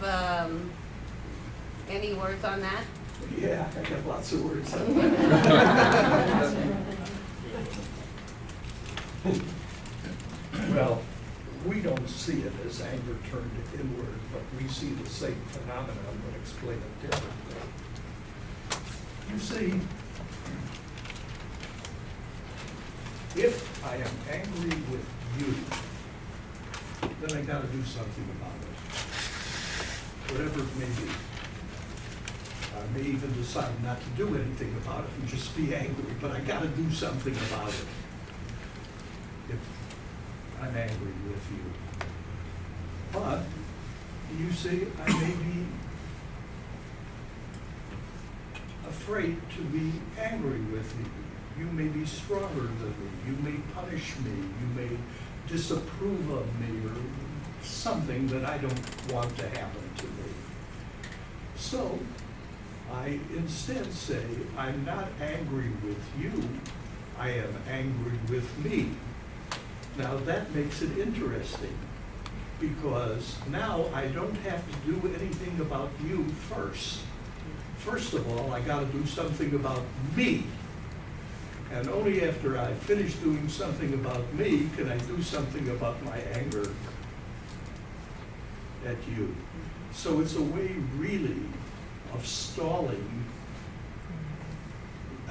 any words on that? Yeah, I got lots of words on that. Well, we don't see it as anger turned inward, but we see the same phenomenon but explain it differently. You see, if I am angry with you, then I gotta do something about it, whatever it may be. I may even decide not to do anything about it and just be angry, but I gotta do something about it if I'm angry with you. But, you see, I may be afraid to be angry with you. You may be stronger than me. You may punish me. You may disapprove of me or something that I don't want to happen to me. So, I instead say, I'm not angry with you, I am angry with me. Now that makes it interesting, because now I don't have to do anything about you first. First of all, I gotta do something about me. And only after I finish doing something about me can I do something about my anger at you. So it's a way really of stalling,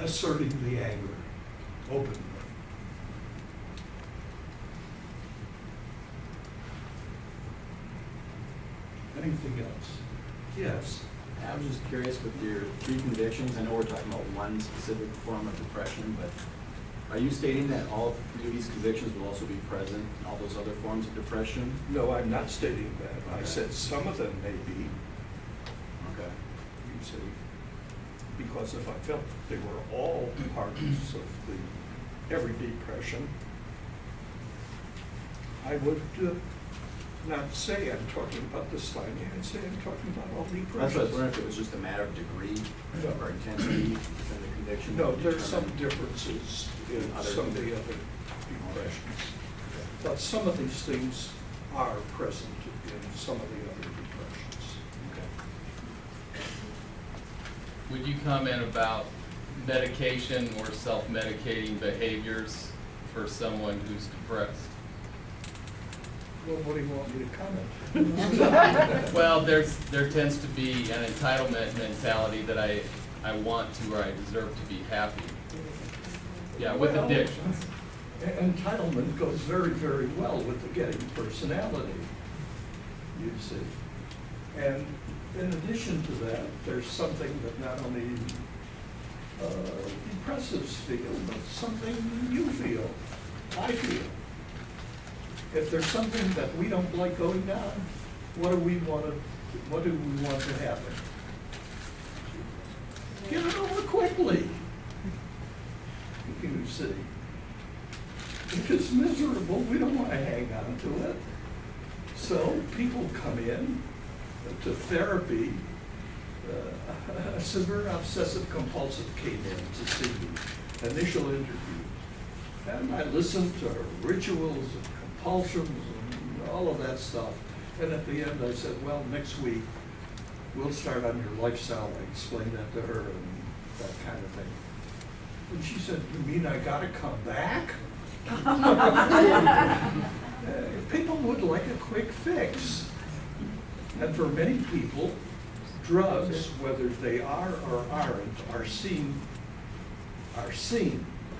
asserting the anger openly. Anything else? Yes. I was just curious with your 3 convictions. I know we're talking about one specific form of depression, but are you stating that all 3 of these convictions will also be present in all those other forms of depression? No, I'm not stating that. I Okay. said some of them may be. Okay. You see, because if I felt they were all parts of the every depression, I would not say I'm talking about dysthymia, I'd say I'm talking about all That's depressions. what I was wondering if it was just a matter of degree or intensity within the conviction. No, to there's some determine- differences in Other some of the convictions. other depressions. But some of these things are present in some of the other depressions. Okay. Would you comment about medication or self-medicating behaviors for someone who's depressed? Well, what do you want me to comment? Well, there tends to be an entitlement mentality that I want to or I deserve to be happy. Yeah, with Well, addictions. Entitlement goes very, very well with the getting personality, you see. And in addition to that, there's something that not only depressives feel, but something you feel, I feel. If there's something that we don't like going down, what do we want to happen? Get it over quickly. You see. If it's miserable, we don't want to hang on to it. So people come in to therapy. A severe obsessive compulsive came in to see me, initial interview. And I listened to her rituals and compulsions and all of that stuff. And at the end I said, well, next week we'll start on your lifestyle. I explained that to her and that kind of thing. And she said, "You mean I gotta come back?" People would like a quick fix. And for many people, drugs, whether they are or aren't, are seen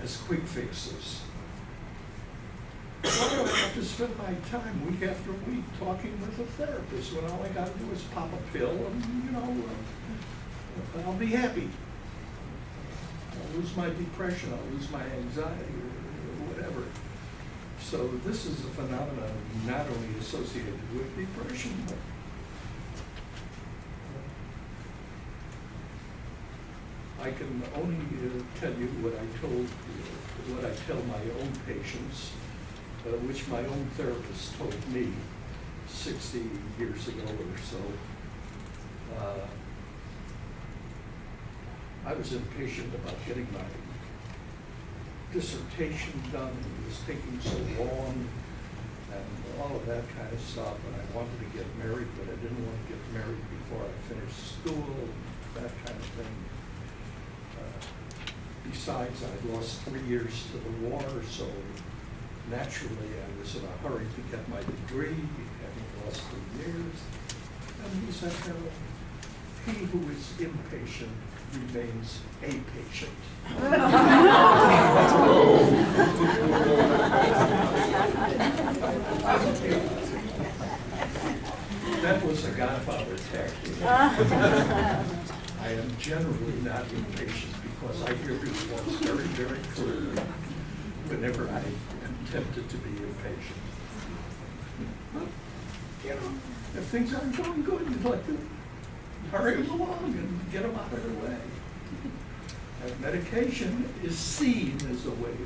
as quick fixes. Why do I have to spend my time week after week talking with a therapist when all I gotta do is pop a pill and, I'll be happy. I'll lose my depression, I'll lose my anxiety, or whatever. So this is a phenomenon not only associated with depression, but I can only tell you what I tell my own patients, which my own therapist told me 60 years ago or so. I was impatient about getting my dissertation done. It was taking so long and all of that kind of stuff. And I wanted to get married, but I didn't want to get married before I finished school and that kind of thing. Besides, I lost 3 years to the war, so naturally I was in a hurry to get my degree, having lost 3 years. And he said, he who is impatient remains a patient. That was a Godfather tactic. I am generally not impatient because I hear results very, very clearly whenever I am tempted to be impatient. If things aren't going good, you'd like to hurry them along and get them out of the way. And medication is seen as a way